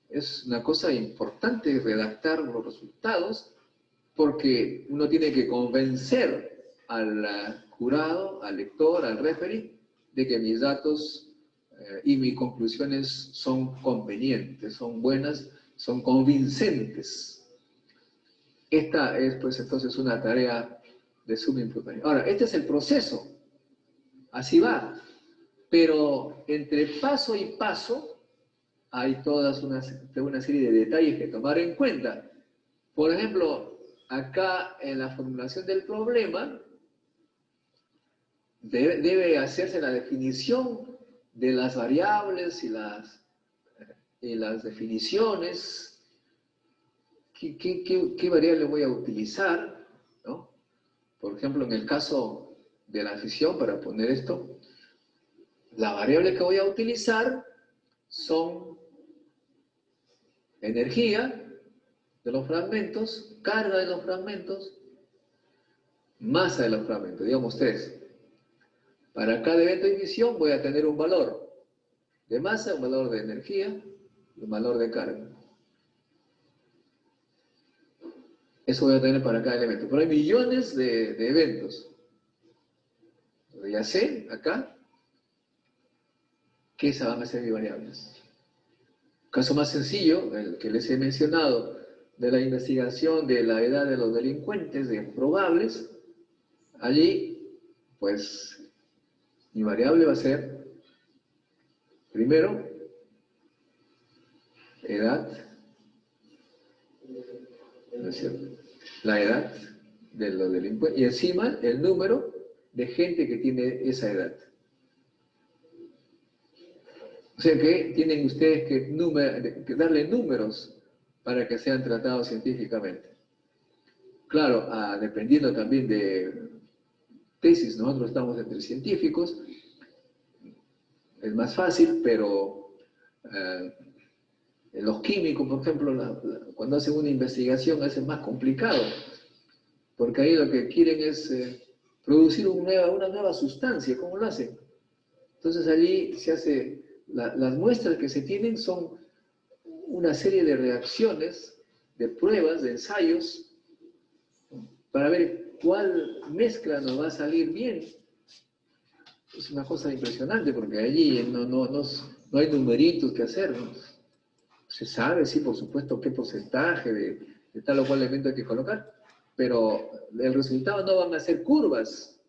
es una cosa importante redactar los resultados, porque uno tiene que convencer al jurado, al lector, al referee, de que mis datos y mis conclusiones son convenientes, son buenas, son convincentes. Esta es, pues, entonces una tarea de suma importancia. Ahora, este es el proceso, así va, pero entre paso y paso hay toda una serie de detalles que tomar en cuenta. Por ejemplo, acá en la formulación del problema debe hacerse la definición de las variables y las definiciones. ¿Qué variable voy a utilizar? ¿No? Por ejemplo, en el caso de la fisión, para poner esto, la variable que voy a utilizar son energía de los fragmentos, carga de los fragmentos, masa de los fragmentos, digamos 3. Para cada evento de emisión voy a tener un valor de masa, un valor de energía y un valor de carga. Eso voy a tener para cada elemento. Pero hay millones de eventos. Ya sé, acá, que esas van a ser mis variables. Caso más sencillo, el que les he mencionado, de la investigación de la edad de los delincuentes, de probables, allí, pues, mi variable va a ser, primero, edad, ¿no es cierto? La edad de los delincuentes, y encima el número de gente que tiene esa edad. O sea que tienen ustedes que darle números para que sean tratados científicamente. Claro, dependiendo también de tesis, nosotros estamos entre científicos, es más fácil, pero los químicos, por ejemplo, cuando hacen una investigación es más complicado, porque ahí lo que quieren es producir una nueva sustancia. ¿Cómo lo hacen? Entonces allí se hace, las muestras que se tienen son una serie de reacciones, de pruebas, de ensayos, para ver cuál mezcla nos va a salir bien. Es una cosa impresionante, porque allí no hay numeritos que hacer, ¿no? Se sabe, sí, por supuesto, qué porcentaje de tal o cual elemento hay que colocar, pero el resultado no van a ser curvas.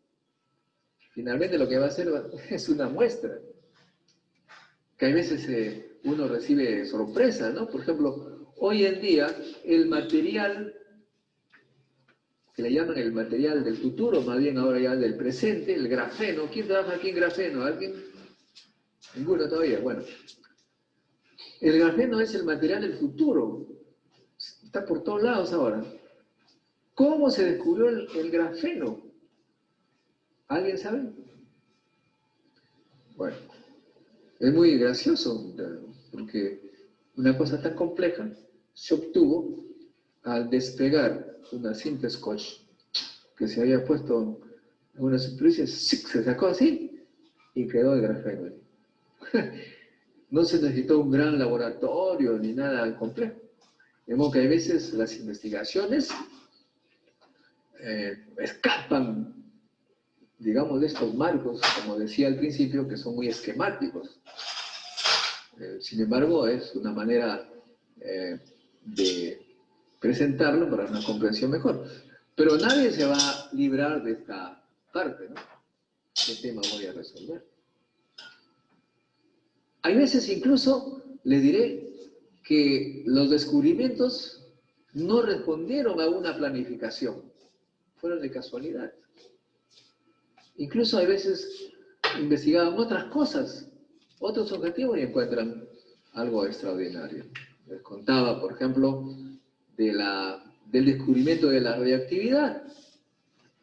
Finalmente lo que va a hacer es una muestra. Que hay veces uno recibe sorpresas, ¿no? Por ejemplo, hoy en día el material, que le llaman el material del futuro, más bien ahora ya del presente, el grafeno. ¿Quién trabaja aquí en grafeno? ¿Alguien? Ninguno todavía. Bueno, el grafeno es el material del futuro. Está por todos lados ahora. ¿Cómo se descubrió el grafeno? ¿Alguien sabe? Bueno, es muy gracioso, porque una cosa tan compleja se obtuvo al despegar una cinta scotch que se había puesto en una superficie, se sacó así y quedó el grafeno. No se necesitó un gran laboratorio ni nada complejo. De modo que hay veces las investigaciones escapan, digamos, de estos marcos, como decía al principio, que son muy esquemáticos. Sin embargo, es una manera de presentarlo para una comprensión mejor. Pero nadie se va a librar de esta parte, ¿no? ¿Qué tema voy a resolver? Hay veces incluso, le diré, que los descubrimientos no respondieron a una planificación, fueron de casualidad. Incluso hay veces investigaban otras cosas, otros objetivos y encuentran algo extraordinario. Les contaba, por ejemplo, del descubrimiento de la radiactividad.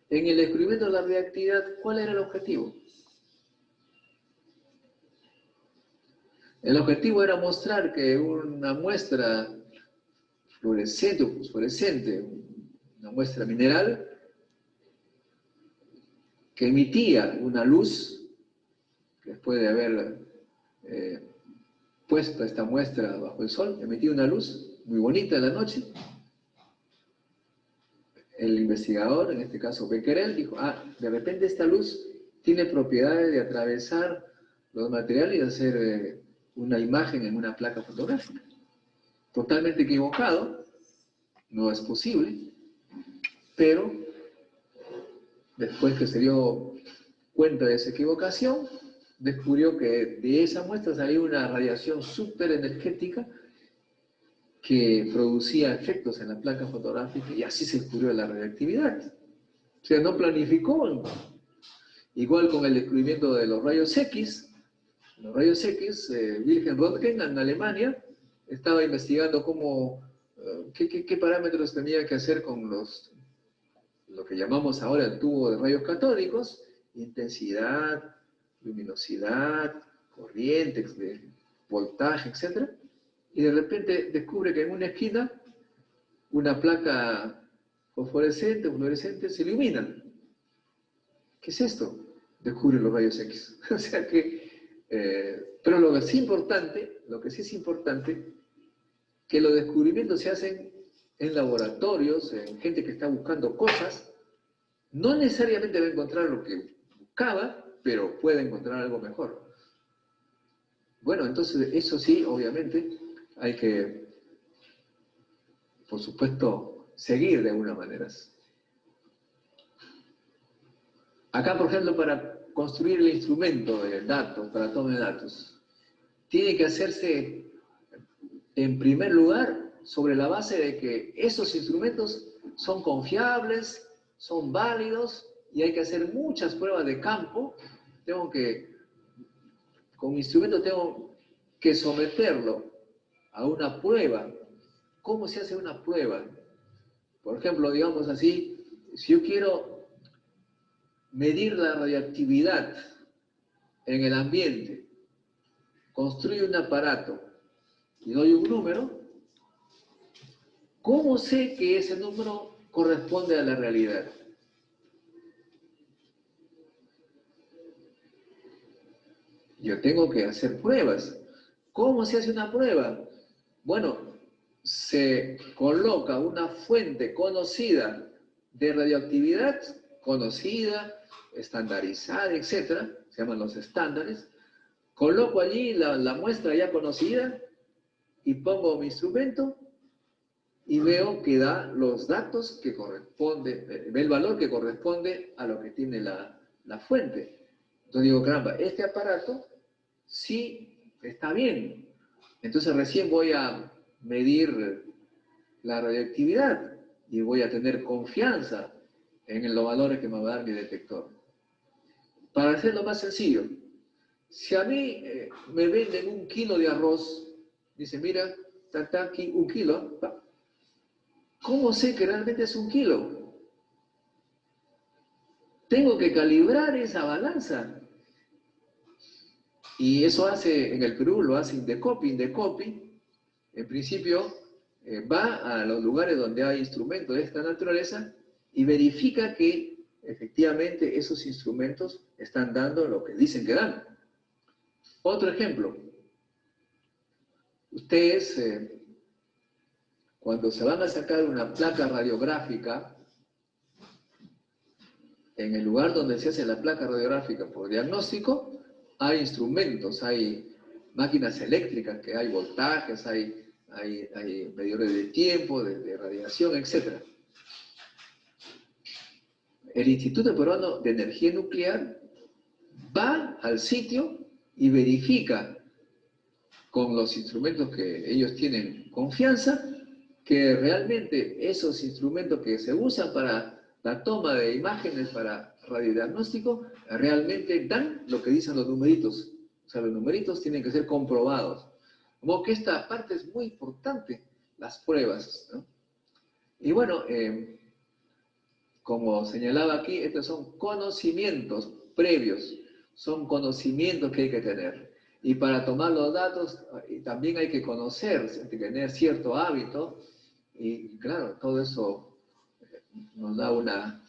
En el descubrimiento de la radiactividad, ¿cuál era el objetivo? El objetivo era mostrar que una muestra fluorescente o fosforescente, una muestra mineral, que emitía una luz, después de haber puesto esta muestra bajo el sol, emitía una luz muy bonita en la noche. El investigador, en este caso Becquerel, dijo, de repente esta luz tiene propiedades de atravesar los materiales y hacer una imagen en una placa fotográfica. Totalmente equivocado, no es posible, pero después que se dio cuenta de esa equivocación, descubrió que de esa muestra salía una radiación súper energética que producía efectos en la placa fotográfica y así se descubrió la radiactividad. O sea, no planificó. Igual con el descubrimiento de los rayos X. Los rayos X, Wilhelm Röntgen en Alemania estaba investigando qué parámetros tenía que hacer con lo que llamamos ahora el tubo de rayos catódicos, intensidad, luminosidad, corriente, voltaje, etc. Y de repente descubre que en una esquina una placa fluorescente se ilumina. ¿Qué es esto? descubre los rayos X. O sea que, pero lo que sí es importante, que los descubrimientos se hacen en laboratorios, en gente que está buscando cosas, no necesariamente va a encontrar lo que buscaba, pero puede encontrar algo mejor. Bueno, entonces eso sí, obviamente, hay que, por supuesto, seguir de alguna manera. Acá, por ejemplo, para construir el instrumento de datos, para toma de datos, tiene que hacerse, en primer lugar, sobre la base de que esos instrumentos son confiables, son válidos, y hay que hacer muchas pruebas de campo. Con mi instrumento tengo que someterlo a una prueba. ¿Cómo se hace una prueba? Por ejemplo, digamos así, si yo quiero medir la radiactividad en el ambiente, construyo un aparato y doy un número, ¿cómo sé que ese número corresponde a la realidad? Yo tengo que hacer pruebas. ¿Cómo se hace una prueba? Bueno, se coloca una fuente conocida de radioactividad, conocida, estandarizada, etc. Se llaman los estándares. Coloco allí la muestra ya conocida y pongo mi instrumento y veo que da los datos que corresponden, ve el valor que corresponde a lo que tiene la fuente. Entonces digo, caramba, este aparato sí está bien. Entonces recién voy a medir la radioactividad y voy a tener confianza en los valores que me va a dar mi detector. Para hacerlo más sencillo, si a mí me venden 1 kilo de arroz, dice, mira, está aquí 1 kilo, ¿cómo sé que realmente es 1 kilo? Tengo que calibrar esa balanza. Y eso hace, en el Perú lo hace Indecopi. Indecopi, en principio, va a los lugares donde hay instrumentos de esta naturaleza y verifica que efectivamente esos instrumentos están dando lo que dicen que dan. Otro ejemplo. Ustedes, cuando se van a sacar una placa radiográfica, en el lugar donde se hace la placa radiográfica por diagnóstico, hay instrumentos, hay máquinas eléctricas, que hay voltajes, hay medidores de tiempo, de radiación, etc. El Instituto Peruano de Energía Nuclear va al sitio y verifica con los instrumentos que ellos tienen confianza que realmente esos instrumentos que se usan para la toma de imágenes para radiodiagnóstico realmente dan lo que dicen los numeritos. O sea, los numeritos tienen que ser comprobados. Como que esta parte es muy importante, las pruebas, ¿no? Y bueno, como señalaba aquí, estos son conocimientos previos, son conocimientos que hay que tener. Y para tomar los datos también hay que conocer, hay que tener cierto hábito, y claro, todo eso nos da una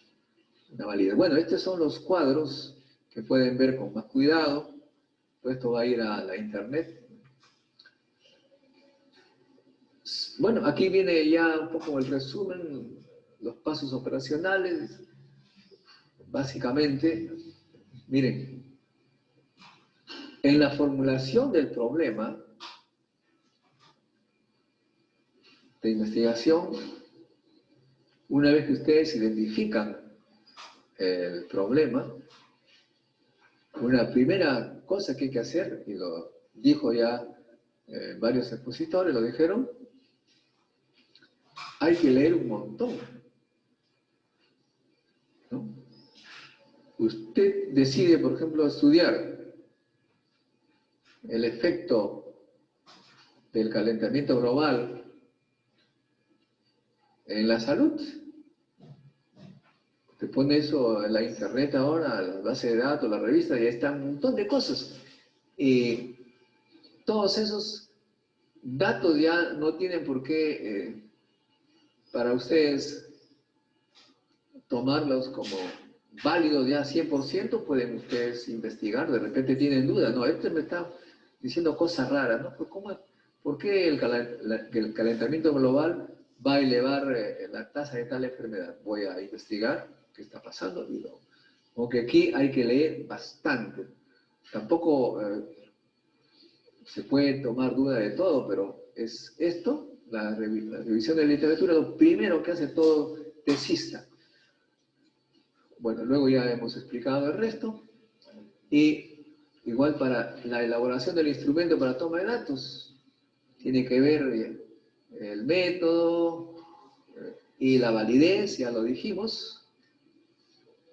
validez. Bueno, estos son los cuadros que pueden ver con más cuidado. Pues esto va a ir a la internet. Bueno, aquí viene ya un poco el resumen, los pasos operacionales. Básicamente, miren, en la formulación del problema de investigación, una vez que ustedes identifican el problema, una primera cosa que hay que hacer, y lo dijo ya varios expositores, lo dijeron, hay que leer un montón, ¿no? Usted decide, por ejemplo, estudiar el efecto del calentamiento global en la salud. Te pone eso en la internet ahora, la base de datos, la revista, y ahí están un montón de cosas. Y todos esos datos ya no tienen por qué para ustedes tomarlos como válido ya 100%, pueden ustedes investigar, de repente tienen dudas, no, este me está diciendo cosas raras, ¿no? Pues, ¿por qué el calentamiento global va a elevar la tasa de tal enfermedad? Voy a investigar qué está pasando. Aunque aquí hay que leer bastante. Tampoco se puede tomar duda de todo, pero es esto, la revisión de literatura, lo primero que hace todo tesista. Bueno, luego ya hemos explicado el resto. Y igual para la elaboración del instrumento para toma de datos, tiene que ver el método y la validez, ya lo dijimos.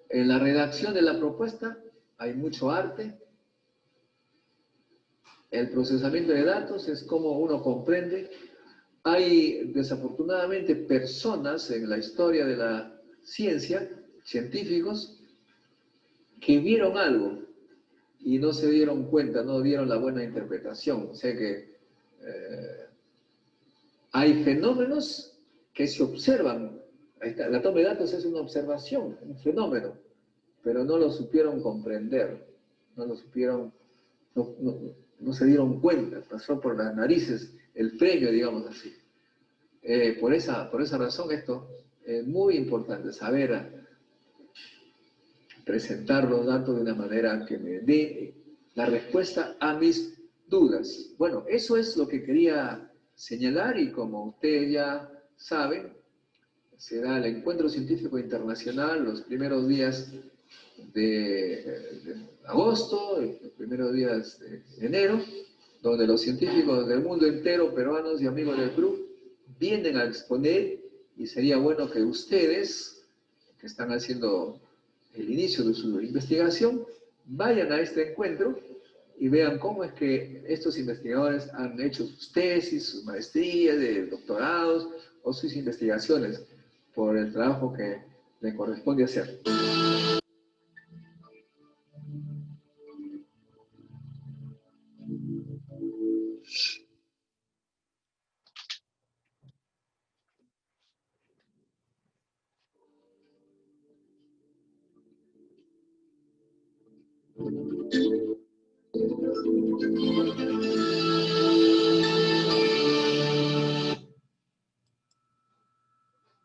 En la redacción de la propuesta hay mucho arte. El procesamiento de datos es como uno comprende. Hay desafortunadamente personas en la historia de la ciencia, científicos, que vieron algo y no se dieron cuenta, no dieron la buena interpretación. O sea que hay fenómenos que se observan. Ahí está, la toma de datos es una observación, un fenómeno, pero no lo supieron comprender, no lo supieron, no se dieron cuenta, pasó por las narices el premio, digamos así. Por esa razón esto es muy importante, saber presentar los datos de una manera que me dé la respuesta a mis dudas. Bueno, eso es lo que quería señalar y como ustedes ya saben, será el Encuentro Científico Internacional los primeros días de agosto, los primeros días de enero, donde los científicos del mundo entero, peruanos y amigos del Perú, vienen a exponer y sería bueno que ustedes, que están haciendo el inicio de su investigación, vayan a este encuentro y vean cómo es que estos investigadores han hecho sus tesis, sus maestrías, doctorados o sus investigaciones por el trabajo que le corresponde hacer.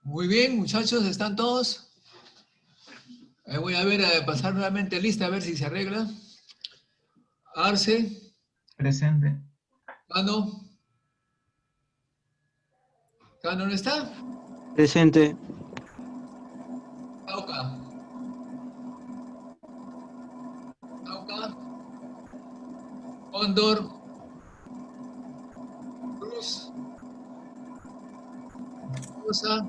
Muy bien, muchachos, ¿están todos? Voy a ver, a pasar nuevamente lista, a ver si se arregla. Arce. Presente. Cano. ¿Cano no está? Presente. Auca. Auca. Cóndor. Cruz. Rosa.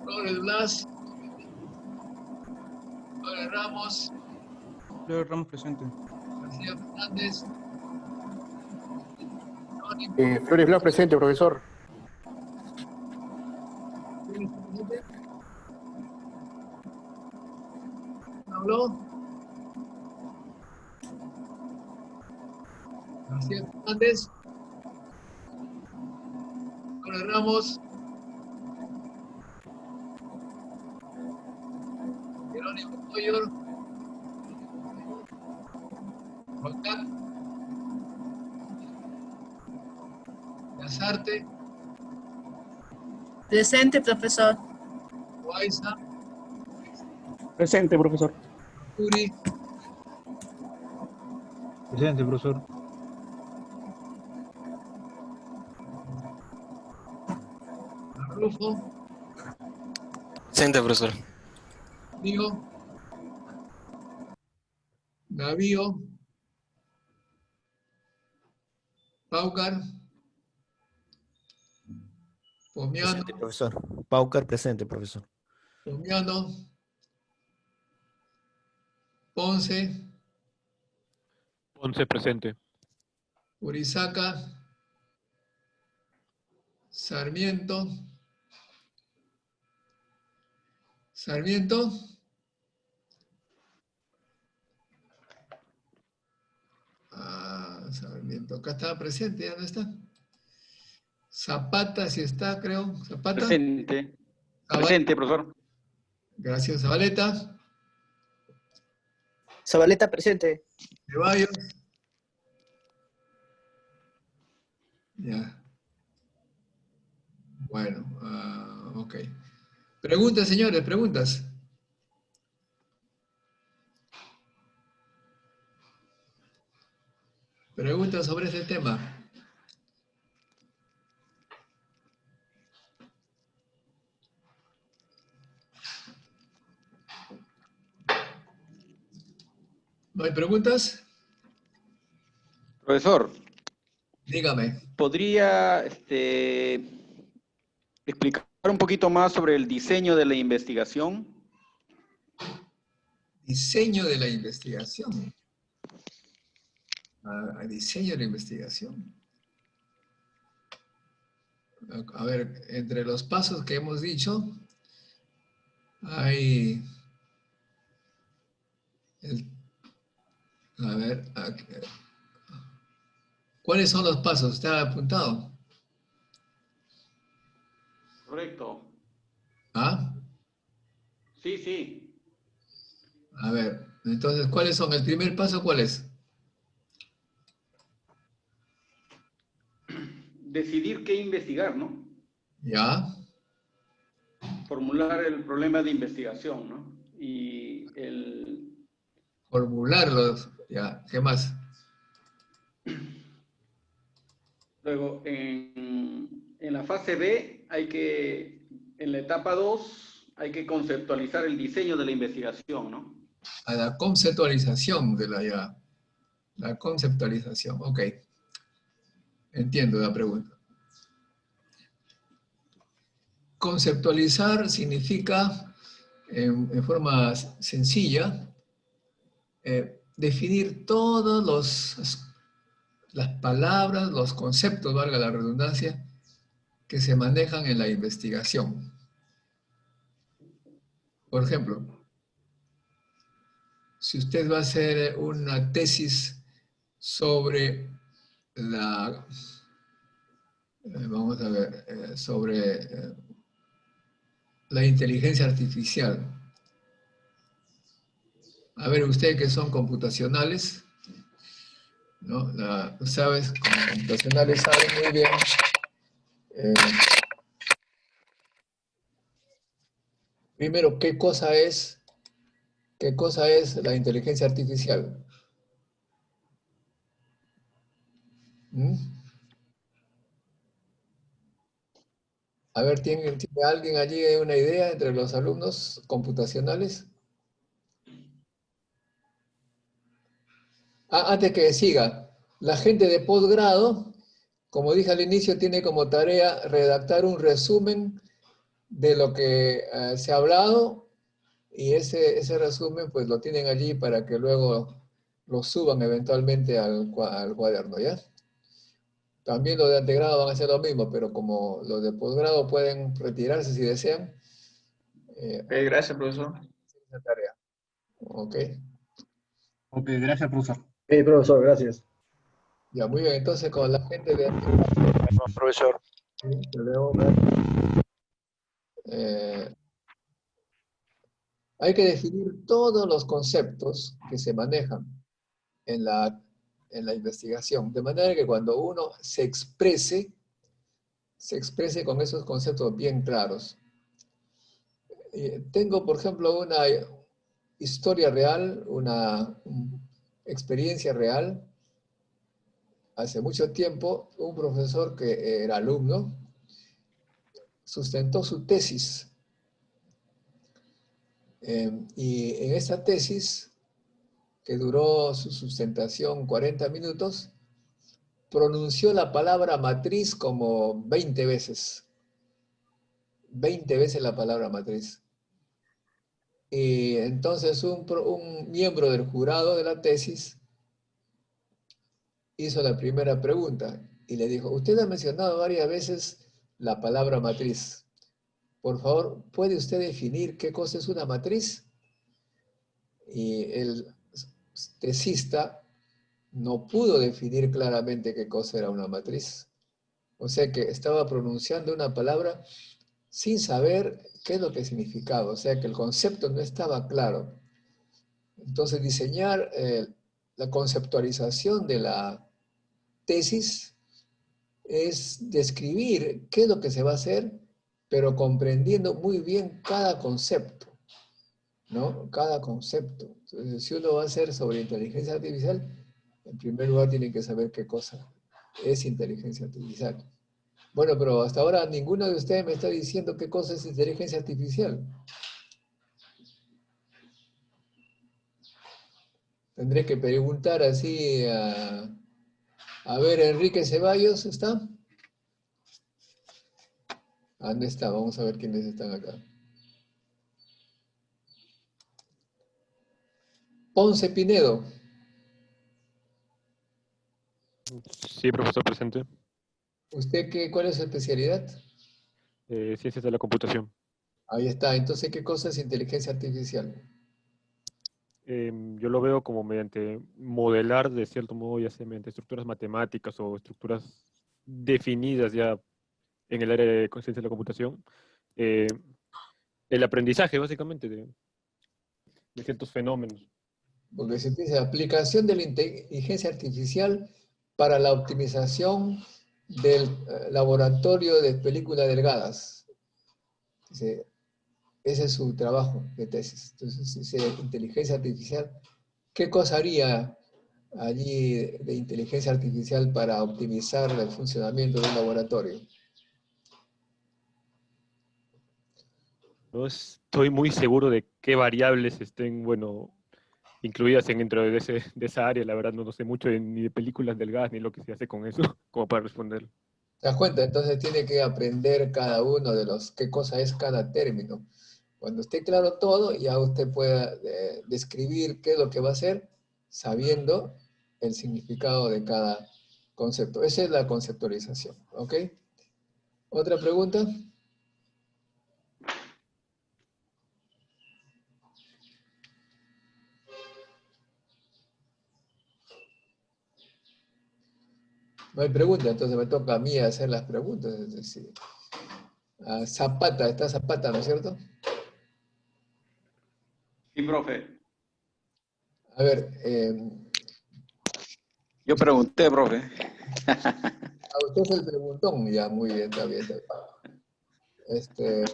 Flores Blas. Flores Ramos. Flores Ramos presente. García Fernández. Flores Blas presente, profesor. ¿Habló? García Fernández. Flores Ramos. Jerónimo Moyor. Volcán. Lazarte. Presente, profesor. Guaiza. Presente, profesor. Turi. Presente, profesor. Rufo. Presente, profesor. Digo. Gavío. Paucar. Pomiano. Presente, profesor. Paucar, presente, profesor. Pomiano. Ponce. Ponce presente. Urizaca. Sarmiento. Sarmiento. Sarmiento. Acá estaba presente, ¿ya no está? Zapata, si está, creo. Zapata. Presente. Caballo. Presente, profesor. Gracias, Zabaleta. Zabaleta presente. Ceballos. Ya. Bueno, ok. Preguntas, señores, preguntas. Preguntas sobre este tema. ¿No hay preguntas? Profesor, Dígame. ¿podría explicar un poquito más sobre el diseño de la investigación? Diseño de la investigación. Diseño de la investigación. A ver, entre los pasos que hemos dicho, hay... a ver, ¿cuáles son los pasos? ¿Está apuntado? Correcto. ¿Ah? Sí, sí. A ver, entonces, ¿cuáles son? ¿El primer paso cuál es? Decidir qué investigar, ¿no? ¿Ya? Formular el problema de investigación, ¿no? Y el... Formularlos. ¿Ya? ¿Qué más? Luego, en la fase B, en la etapa 2, hay que conceptualizar el diseño de la investigación, ¿no? A la conceptualización de la conceptualización. Ok. Entiendo la pregunta. Conceptualizar significa, en forma sencilla, definir todas las palabras, los conceptos, valga la redundancia, que se manejan en la investigación. Por ejemplo, si usted va a hacer una tesis sobre vamos a ver, sobre la inteligencia artificial. A ver, ustedes que son computacionales, ¿no? Sabes, como computacionales saben muy bien primero qué cosa es la inteligencia artificial. ¿Mm? A ver, ¿tiene alguien allí una idea entre los alumnos computacionales? Antes que siga, la gente de posgrado, como dije al inicio, tiene como tarea redactar un resumen de lo que se ha hablado y ese resumen pues lo tienen allí para que luego lo suban eventualmente al cuaderno, ¿ya? También los de antegrado van a hacer lo mismo, pero como los de posgrado pueden retirarse si desean. Gracias, profesor. Esa tarea. Ok. Ok, gracias, profesor. profesor, gracias. Ya, muy bien. Entonces, con la gente de antegrado, Profesor. hay que definir todos los conceptos que se manejan en la investigación, de manera que cuando uno se exprese con esos conceptos bien claros. Tengo, por ejemplo, una historia real, una experiencia real. Hace mucho tiempo, un profesor que era alumno sustentó su tesis. Y en esa tesis, que duró su sustentación 40 minutos, pronunció la palabra matriz como 20 veces. 20 veces la palabra matriz. Y entonces un miembro del jurado de la tesis hizo la primera pregunta y le dijo, usted ha mencionado varias veces la palabra matriz. Por favor, ¿puede usted definir qué cosa es una matriz? Y el tesista no pudo definir claramente qué cosa era una matriz. O sea que estaba pronunciando una palabra sin saber qué es lo que significaba, o sea que el concepto no estaba claro. Entonces diseñar la conceptualización de la tesis es describir qué es lo que se va a hacer, pero comprendiendo muy bien cada concepto, ¿no? Cada concepto. Entonces, si uno va a hacer sobre inteligencia artificial, en primer lugar tiene que saber qué cosa es inteligencia artificial. Bueno, pero hasta ahora ninguno de ustedes me está diciendo qué cosa es inteligencia artificial. Tendré que preguntar así a ver, Enrique Ceballos, ¿está? ¿Dónde está? Vamos a ver quiénes están acá. Ponce Pinedo. Sí, profesor presente. ¿Usted cuál es su especialidad? Ciencias de la computación. Ahí está. Entonces, ¿qué cosa es inteligencia artificial? Yo lo veo como mediante modelar, de cierto modo, ya sea mediante estructuras matemáticas o estructuras definidas ya en el área de ciencias de la computación. El aprendizaje, básicamente, de ciertos fenómenos. Porque se dice aplicación de la inteligencia artificial para la optimización del laboratorio de películas delgadas. Dice, ese es su trabajo de tesis. Entonces, dice inteligencia artificial. ¿Qué cosa haría allí de inteligencia artificial para optimizar el funcionamiento de un laboratorio? No estoy muy seguro de qué variables estén, bueno, incluidas dentro de esa área. La verdad no sé mucho ni de películas delgadas ni lo que se hace con eso, como para responder. ¿Te das cuenta? Entonces tiene que aprender cada uno de los, qué cosa es cada término. Cuando esté claro todo, ya usted pueda describir qué es lo que va a hacer, sabiendo el significado de cada concepto. Esa es la conceptualización, ¿ok? ¿Otra pregunta? No hay pregunta, entonces me toca a mí hacer las preguntas. Es decir, Zapata, está Zapata, ¿no es cierto? Sí, profe. A ver, Yo pregunté, profe. usted es el preguntón, ya, muy bien, está bien, está bien.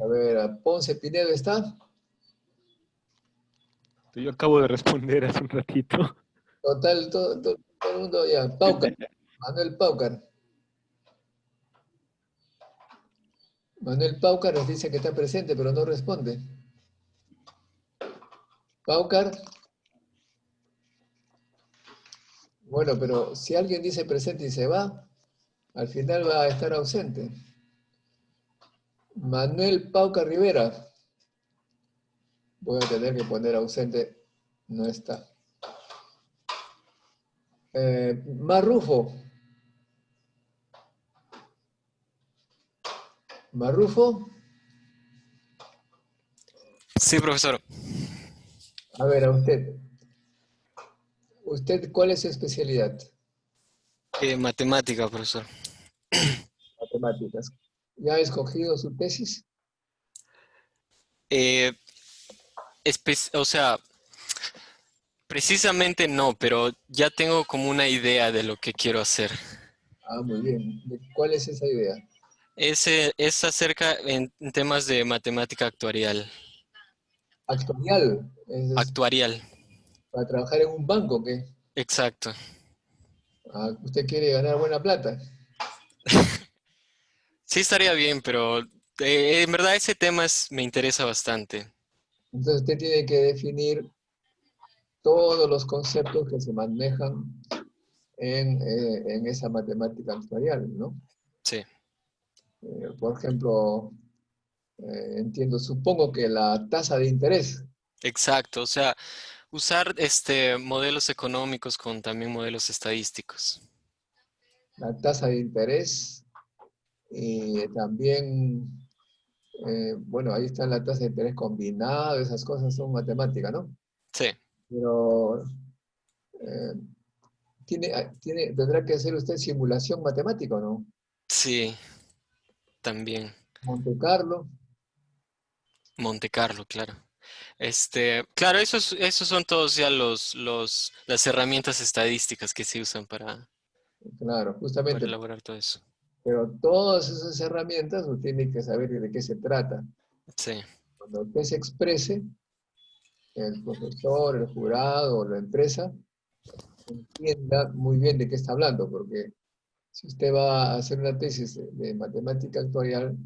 A ver, Ponce Pinedo está. Yo acabo de responder hace un ratito. Total, todo el mundo ya. Paucar, Manuel Paucar. Manuel Paucar nos dice que está presente, pero no responde. Paucar. Bueno, pero si alguien dice presente y se va, al final va a estar ausente. Manuel Paucar Rivera. Voy a tener que poner ausente. No está. Marrufo. Marrufo. Sí, profesor. A ver, a usted. ¿Usted cuál es su especialidad? Matemática, profesor. Matemáticas. ¿Ya ha escogido su tesis? O sea, precisamente no, pero ya tengo como una idea de lo que quiero hacer. Ah, muy bien. ¿Cuál es esa idea? Es acerca en temas de matemática actuarial. Actuarial. Actuarial, ¿Para trabajar en un banco o qué? exacto. Ah, ¿usted quiere ganar buena plata? Sí estaría bien, pero en verdad ese tema me interesa bastante. Entonces usted tiene que definir todos los conceptos que se manejan en esa matemática actuarial, ¿no? Sí, Por ejemplo, supongo que la tasa de interés, exacto. O sea, usar modelos económicos con también modelos estadísticos. la tasa de interés y también, bueno, ahí está la tasa de interés combinado, esas cosas son matemáticas, ¿no? Sí, Pero eh, tendrá que hacer usted simulación matemática, ¿no? sí, también. Monte Carlo. Monte Carlo, claro. Claro, esos son todos ya las herramientas estadísticas que se usan para Claro, justamente. elaborar todo eso. Pero todas esas herramientas usted tiene que saber de qué se trata. Sí. Cuando usted se exprese, el profesor, el jurado o la empresa entienda muy bien de qué está hablando, porque si usted va a hacer una tesis de matemática actuarial,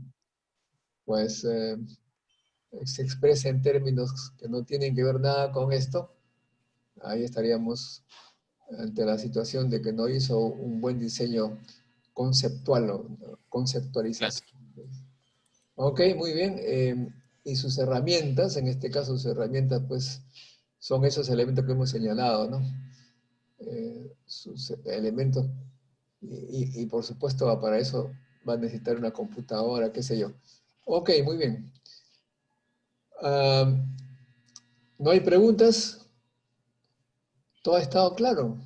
pues se expresa en términos que no tienen que ver nada con esto, ahí estaríamos ante la situación de que no hizo un buen diseño conceptual o conceptualización. Claro. Ok, muy bien. Y sus herramientas, en este caso sus herramientas, pues son esos elementos que hemos señalado, ¿no? Sus elementos, y por supuesto para eso va a necesitar una computadora, qué sé yo. Ok, muy bien. ¿No hay preguntas? ¿Todo ha estado claro?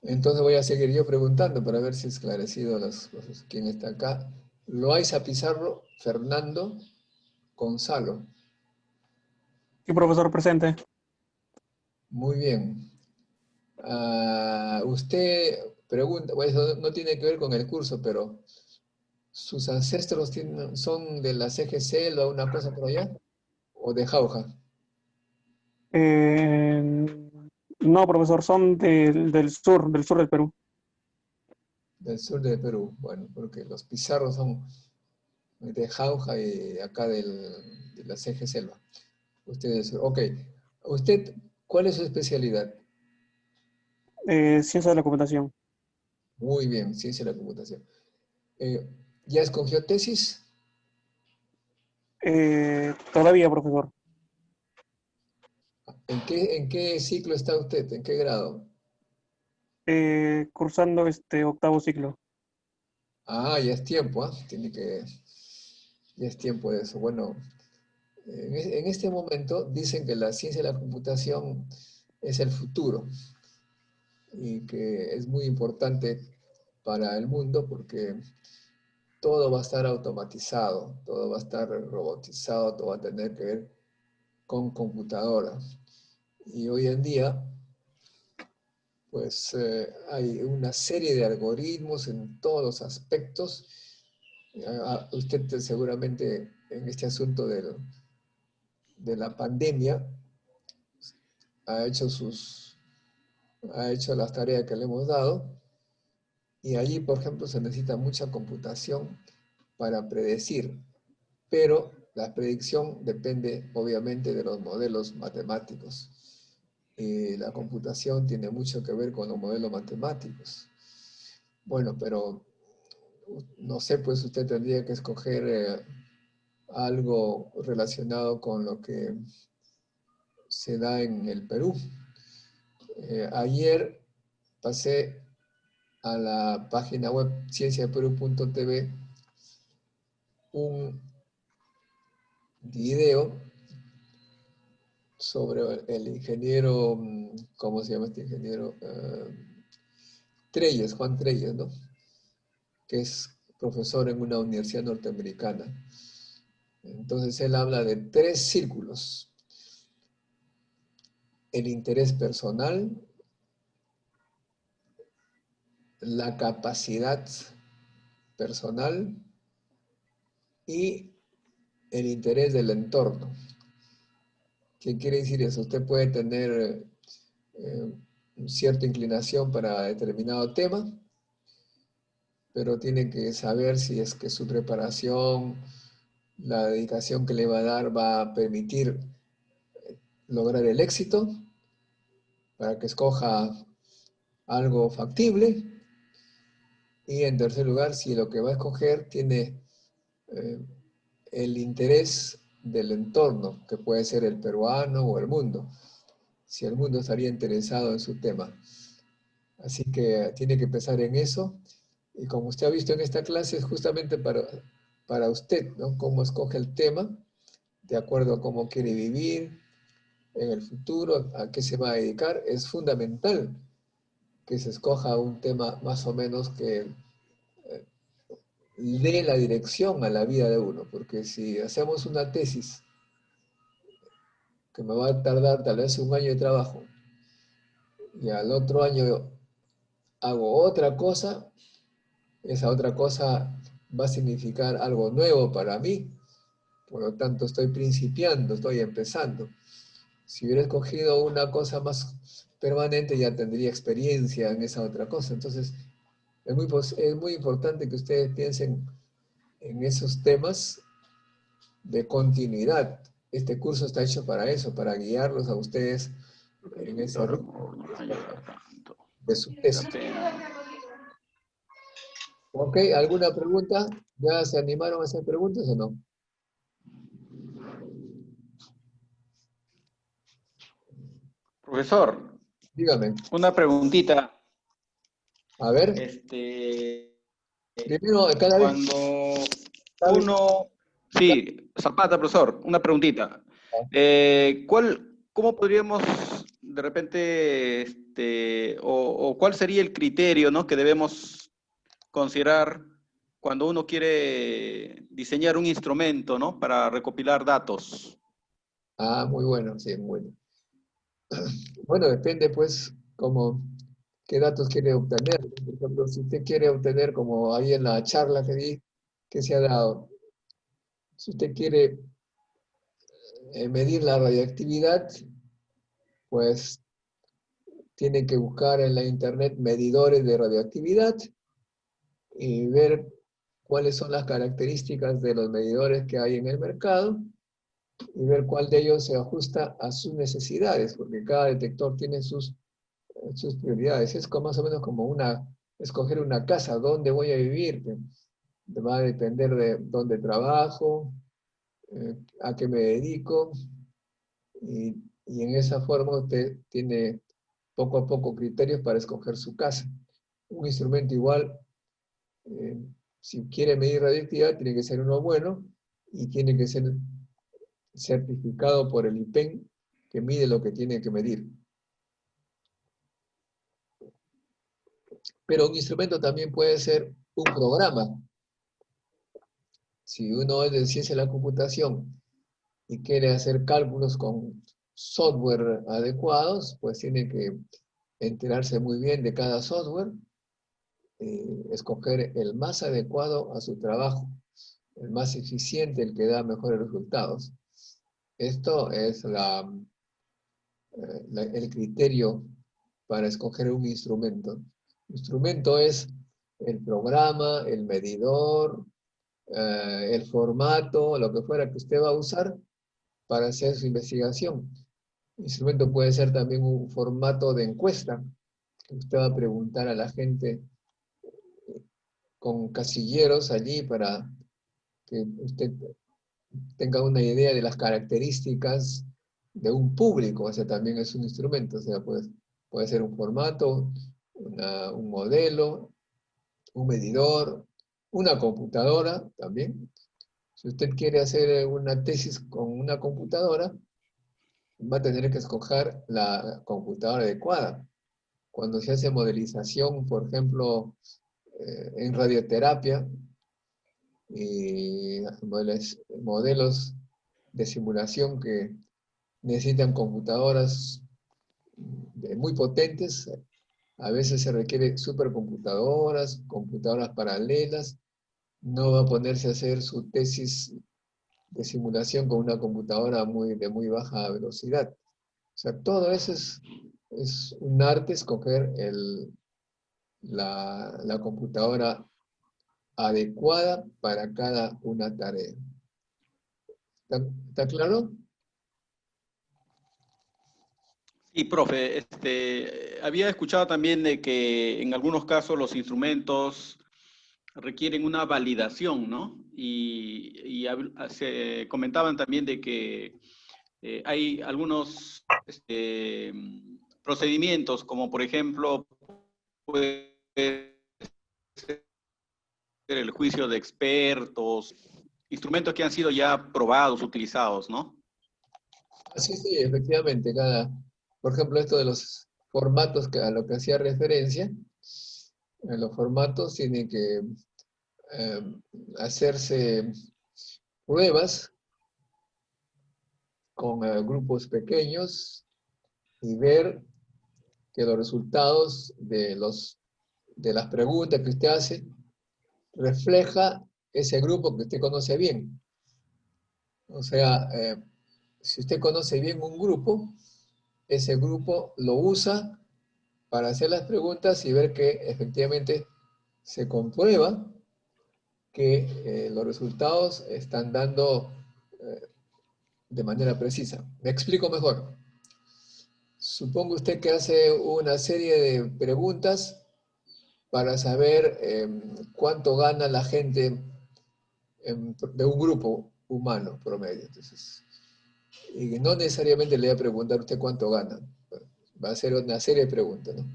Entonces voy a seguir yo preguntando para ver si he esclarecido las cosas. ¿Quién está acá? Loaiza Pizarro, Fernando, Gonzalo. Sí, profesor, presente. Muy bien. Usted pregunta, pues eso no tiene que ver con el curso, pero ¿sus ancestros son de la CGC o una cosa por allá? ¿O de Jauja? No, profesor, son del sur del Perú. Del sur de Perú. Bueno, porque los Pizarros son de Jauja y acá de la CG Selva. Ustedes, ok. ¿Usted cuál es su especialidad? Ciencia de la computación. Muy bien, ciencia de la computación. ¿Ya escogió tesis? Todavía, profesor. ¿En qué ciclo está usted? ¿En qué grado? Cursando este octavo ciclo. Ah, ya es tiempo, ¿ah? Ya es tiempo de eso. Bueno, en este momento dicen que la ciencia de la computación es el futuro y que es muy importante para el mundo porque todo va a estar automatizado, todo va a estar robotizado, todo va a tener que ver con computadoras. Y hoy en día, pues hay una serie de algoritmos en todos los aspectos. Usted seguramente en este asunto de la pandemia ha hecho las tareas que le hemos dado, y allí, por ejemplo, se necesita mucha computación para predecir, pero la predicción depende obviamente de los modelos matemáticos. Y la computación tiene mucho que ver con los modelos matemáticos. Bueno, pero no sé, pues usted tendría que escoger algo relacionado con lo que se da en el Perú. Ayer pasé a la página web cienciaperú.tv un video sobre el ingeniero, ¿cómo se llama este ingeniero? Treyes, Juan Treyes, ¿no? Que es profesor en una universidad norteamericana. Entonces él habla de 3 círculos: el interés personal, la capacidad personal y el interés del entorno. ¿Qué quiere decir eso? Usted puede tener cierta inclinación para determinado tema, pero tiene que saber si es que su preparación, la dedicación que le va a dar va a permitir lograr el éxito, para que escoja algo factible. Y en tercer lugar, si lo que va a escoger tiene el interés del entorno, que puede ser el peruano o el mundo, si el mundo estaría interesado en su tema. Así que tiene que pensar en eso. Y como usted ha visto en esta clase, es justamente para usted, ¿no? Cómo escoge el tema, de acuerdo a cómo quiere vivir en el futuro, a qué se va a dedicar. Es fundamental que se escoja un tema más o menos que dé la dirección a la vida de uno, porque si hacemos una tesis que me va a tardar tal vez un año de trabajo y al otro año hago otra cosa, esa otra cosa va a significar algo nuevo para mí, por lo tanto estoy principiando, estoy empezando. Si hubiera escogido una cosa más permanente ya tendría experiencia en esa otra cosa, entonces es muy importante que ustedes piensen en esos temas de continuidad. Este curso está hecho para eso, para guiarlos a ustedes en ese de su tesis. Ok, ¿alguna pregunta? ¿Ya se animaron a hacer preguntas o no? Profesor, Dígame. una preguntita. A ver. Primero, cada vez. Cuando uno... Sí, Zapata, profesor, una preguntita. ¿Cómo podríamos de repente, o cuál sería el criterio, ¿no?, que debemos considerar cuando uno quiere diseñar un instrumento, ¿no?, para recopilar datos? Ah, muy bueno, sí, muy bueno. Bueno, depende pues qué datos quiere obtener. Por ejemplo, si usted quiere obtener, como ahí en la charla que se ha dado, si usted quiere medir la radiactividad, pues tiene que buscar en la internet medidores de radioactividad y ver cuáles son las características de los medidores que hay en el mercado y ver cuál de ellos se ajusta a sus necesidades, porque cada detector tiene sus prioridades. Es como, más o menos como escoger una casa, dónde voy a vivir, va a depender de dónde trabajo, a qué me dedico, y en esa forma usted tiene poco a poco criterios para escoger su casa. Un instrumento igual, si quiere medir radioactividad, tiene que ser uno bueno y tiene que ser certificado por el IPEN, que mide lo que tiene que medir. Pero un instrumento también puede ser un programa. Si uno es de ciencia de la computación y quiere hacer cálculos con software adecuados, pues tiene que enterarse muy bien de cada software, escoger el más adecuado a su trabajo, el más eficiente, el que da mejores resultados. Esto es el criterio para escoger un instrumento. Instrumento es el programa, el medidor, el formato, lo que fuera que usted va a usar para hacer su investigación. Instrumento puede ser también un formato de encuesta. Usted va a preguntar a la gente con casilleros allí para que usted tenga una idea de las características de un público. O sea, también es un instrumento. O sea, puede ser un formato, un modelo, un medidor, una computadora también. Si usted quiere hacer una tesis con una computadora, va a tener que escoger la computadora adecuada. Cuando se hace modelización, por ejemplo, en radioterapia, y modelos de simulación que necesitan computadoras muy potentes, a veces se requiere supercomputadoras, computadoras paralelas. No va a ponerse a hacer su tesis de simulación con una computadora de muy baja velocidad. O sea, todo eso es un arte, escoger la computadora adecuada para cada una tarea. ¿Está claro? Sí, profe, había escuchado también de que en algunos casos los instrumentos requieren una validación, ¿no? Y se comentaban también de que hay algunos procedimientos, como por ejemplo, puede ser el juicio de expertos, instrumentos que han sido ya probados, utilizados, ¿no? Sí, sí, efectivamente. Por ejemplo, esto de los formatos a lo que hacía referencia. En los formatos tienen que hacerse pruebas con grupos pequeños y ver que los resultados de las preguntas que usted hace refleja ese grupo que usted conoce bien. O sea, si usted conoce bien un grupo, ese grupo lo usa para hacer las preguntas y ver que efectivamente se comprueba que los resultados están dando de manera precisa. Me explico mejor. Suponga usted que hace una serie de preguntas para saber cuánto gana la gente de un grupo humano promedio. Entonces, y no necesariamente le va a preguntar a usted cuánto gana. Va a hacer una serie de preguntas, ¿no?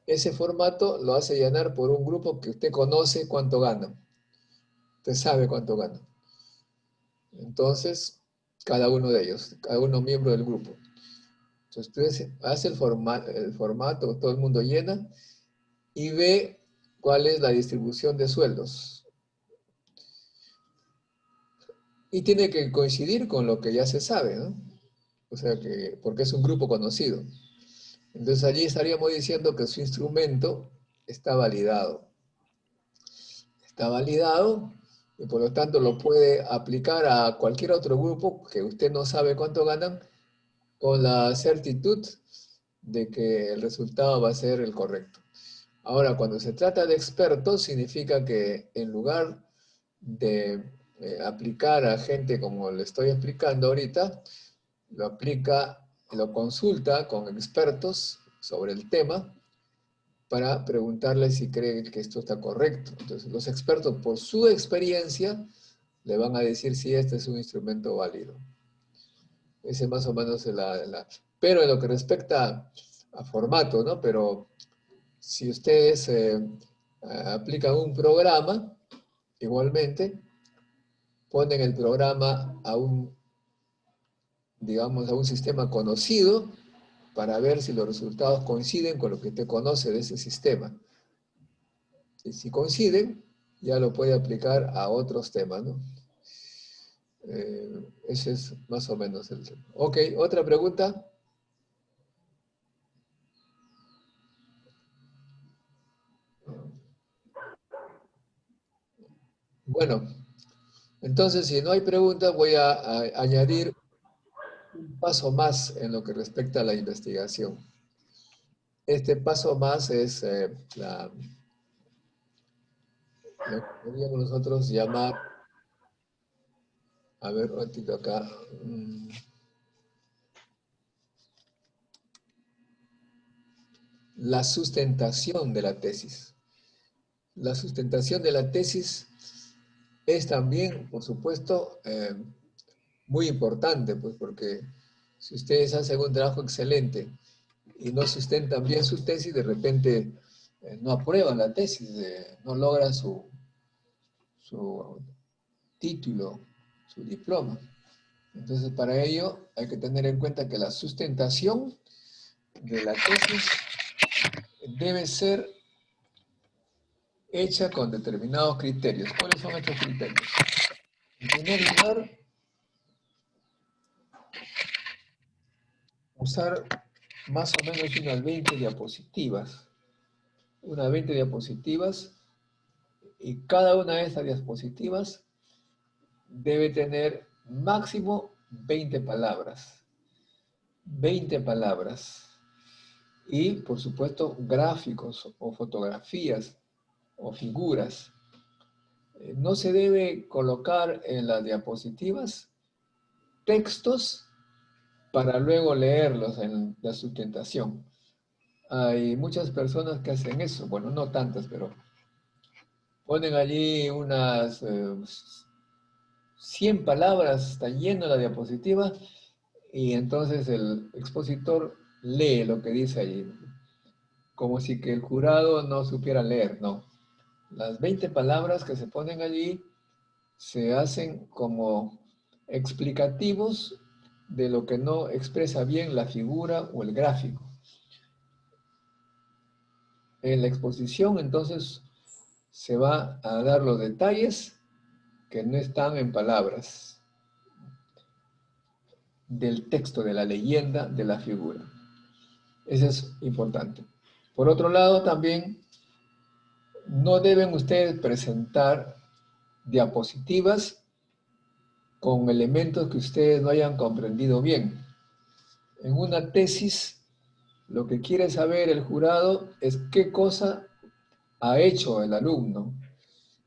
Ese formato lo hace llenar por un grupo que usted conoce cuánto gana. Usted sabe cuánto gana. Entonces, cada uno de ellos, cada uno miembro del grupo. Entonces, usted hace el formato, todo el mundo llena y ve cuál es la distribución de sueldos. Y tiene que coincidir con lo que ya se sabe, ¿no? O sea, porque es un grupo conocido. Entonces allí estaríamos diciendo que su instrumento está validado. Está validado y por lo tanto lo puede aplicar a cualquier otro grupo que usted no sabe cuánto ganan con la certitud de que el resultado va a ser el correcto. Ahora, cuando se trata de expertos, significa que en lugar de aplicar a gente como le estoy explicando ahorita, lo consulta con expertos sobre el tema para preguntarle si cree que esto está correcto. Entonces, los expertos, por su experiencia, le van a decir si este es un instrumento válido. Ese más o menos es Pero en lo que respecta a formato, ¿no? Pero si ustedes aplican un programa, igualmente, ponen el programa digamos, a un sistema conocido para ver si los resultados coinciden con lo que usted conoce de ese sistema. Y si coinciden, ya lo puede aplicar a otros temas, ¿no? Ese es más o menos el tema. Ok, ¿otra pregunta? Bueno, entonces si no hay preguntas, voy a añadir un paso más en lo que respecta a la investigación. Este paso más es lo que podríamos nosotros llamar, a ver, un ratito acá, la sustentación de la tesis. La sustentación de la tesis es también, por supuesto, muy importante, pues porque si ustedes hacen un trabajo excelente y no sustentan bien su tesis, de repente no aprueban la tesis, no logran su título, su diploma. Entonces, para ello hay que tener en cuenta que la sustentación de la tesis debe ser hecha con determinados criterios. ¿Cuáles son estos criterios? En primer lugar, usar más o menos unas 20 diapositivas. Unas 20 diapositivas, y cada una de estas diapositivas debe tener máximo 20 palabras. 20 palabras. Y, por supuesto, gráficos o fotografías o figuras. No se debe colocar en las diapositivas textos para luego leerlos en la sustentación. Hay muchas personas que hacen eso, bueno, no tantas, pero ponen allí unas 100 palabras, está lleno la diapositiva, y entonces el expositor lee lo que dice allí, como si que el jurado no supiera leer, no. Las 20 palabras que se ponen allí se hacen como explicativos de lo que no expresa bien la figura o el gráfico. En la exposición, entonces, se va a dar los detalles que no están en palabras del texto, de la leyenda, de la figura. Eso es importante. Por otro lado, también no deben ustedes presentar diapositivas con elementos que ustedes no hayan comprendido bien. En una tesis, lo que quiere saber el jurado es qué cosa ha hecho el alumno,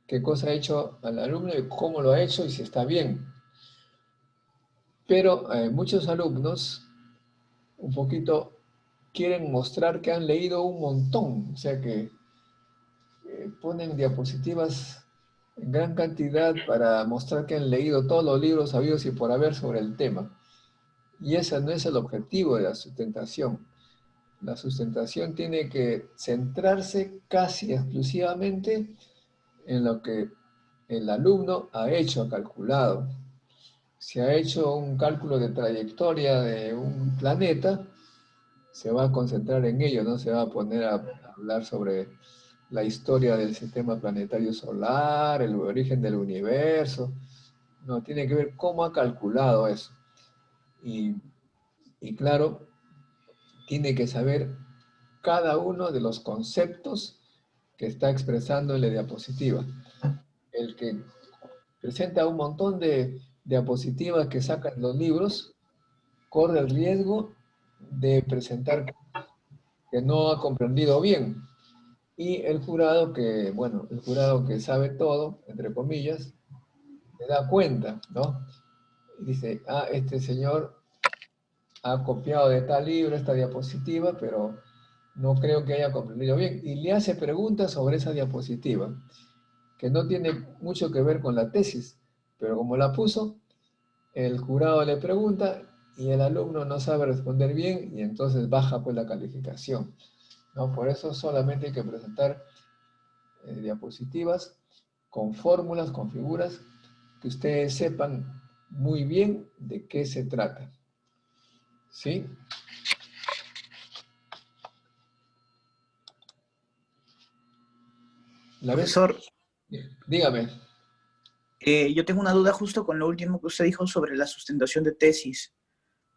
qué cosa ha hecho el alumno y cómo lo ha hecho y si está bien. Pero muchos alumnos un poquito quieren mostrar que han leído un montón, o sea que ponen diapositivas en gran cantidad para mostrar que han leído todos los libros habidos y por haber sobre el tema. Y ese no es el objetivo de la sustentación. La sustentación tiene que centrarse casi exclusivamente en lo que el alumno ha hecho, ha calculado. Si ha hecho un cálculo de trayectoria de un planeta, se va a concentrar en ello, no se va a poner a hablar sobre la historia del sistema planetario solar, el origen del universo. No, tiene que ver cómo ha calculado eso. Y claro, tiene que saber cada uno de los conceptos que está expresando en la diapositiva. El que presenta un montón de diapositivas que sacan los libros, corre el riesgo de presentar que no ha comprendido bien. Y el jurado que, bueno, el jurado que sabe todo, entre comillas, se da cuenta, ¿no? Y dice, ah, este señor ha copiado de tal libro esta diapositiva, pero no creo que haya comprendido bien. Y le hace preguntas sobre esa diapositiva, que no tiene mucho que ver con la tesis, pero como la puso, el jurado le pregunta y el alumno no sabe responder bien y entonces baja pues la calificación, ¿no? Por eso solamente hay que presentar diapositivas con fórmulas, con figuras, que ustedes sepan muy bien de qué se trata. ¿Sí? Profesor, Dígame. yo tengo una duda justo con lo último que usted dijo sobre la sustentación de tesis.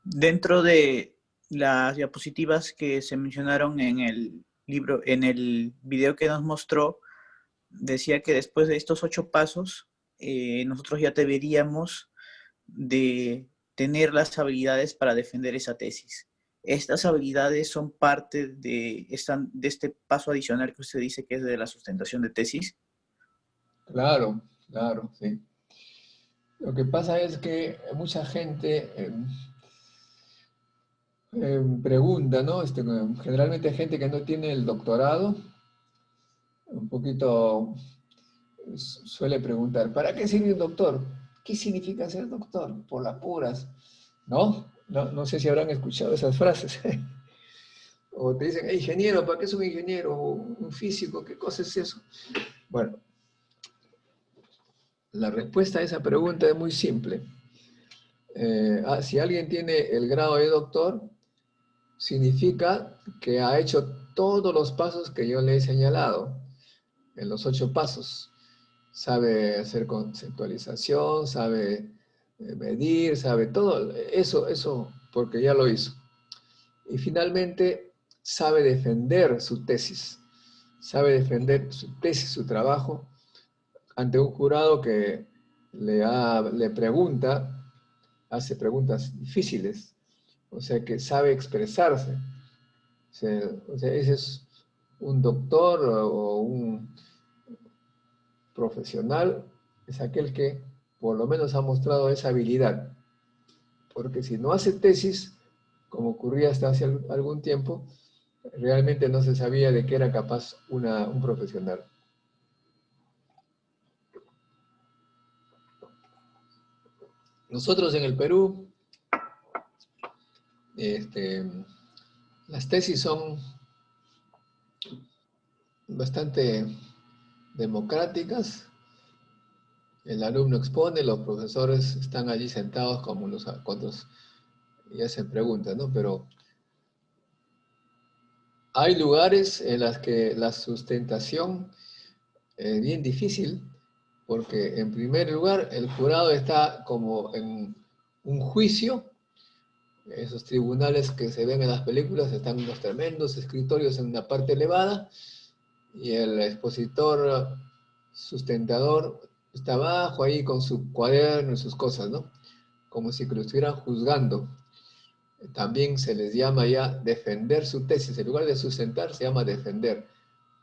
Dentro de las diapositivas que se mencionaron en el libro, en el video que nos mostró, decía que después de estos 8 pasos, nosotros ya deberíamos de tener las habilidades para defender esa tesis. ¿Estas habilidades son parte de este paso adicional que usted dice que es de la sustentación de tesis? Claro, claro, sí. Lo que pasa es que mucha gente pregunta, ¿no? Generalmente hay gente que no tiene el doctorado, un poquito suele preguntar, ¿para qué sirve un doctor? ¿Qué significa ser doctor? Por las puras, ¿no? No sé si habrán escuchado esas frases. O te dicen, ingeniero, ¿para qué es un ingeniero? O un físico, ¿qué cosa es eso? Bueno, la respuesta a esa pregunta es muy simple. Si alguien tiene el grado de doctor, significa que ha hecho todos los pasos que yo le he señalado, en los 8 pasos. Sabe hacer conceptualización, sabe medir, sabe todo. Eso porque ya lo hizo. Y finalmente, sabe defender su tesis. Sabe defender su tesis, su trabajo, ante un jurado que le pregunta, hace preguntas difíciles, o sea que sabe expresarse. O sea, ese es un doctor o un profesional, es aquel que por lo menos ha mostrado esa habilidad. Porque si no hace tesis, como ocurría hasta hace algún tiempo, realmente no se sabía de qué era capaz un profesional. Nosotros en el Perú, las tesis son bastante democráticas. El alumno expone, los profesores están allí sentados como los otros y hacen preguntas, ¿no? Pero Hay lugares en los que la sustentación es bien difícil, porque en primer lugar el jurado está como en un juicio. Esos tribunales que se ven en las películas están unos tremendos escritorios en una parte elevada y el expositor sustentador está abajo ahí con su cuaderno y sus cosas, ¿no? Como si que lo estuvieran juzgando. También se les llama ya defender su tesis. En lugar de sustentar, se llama defender,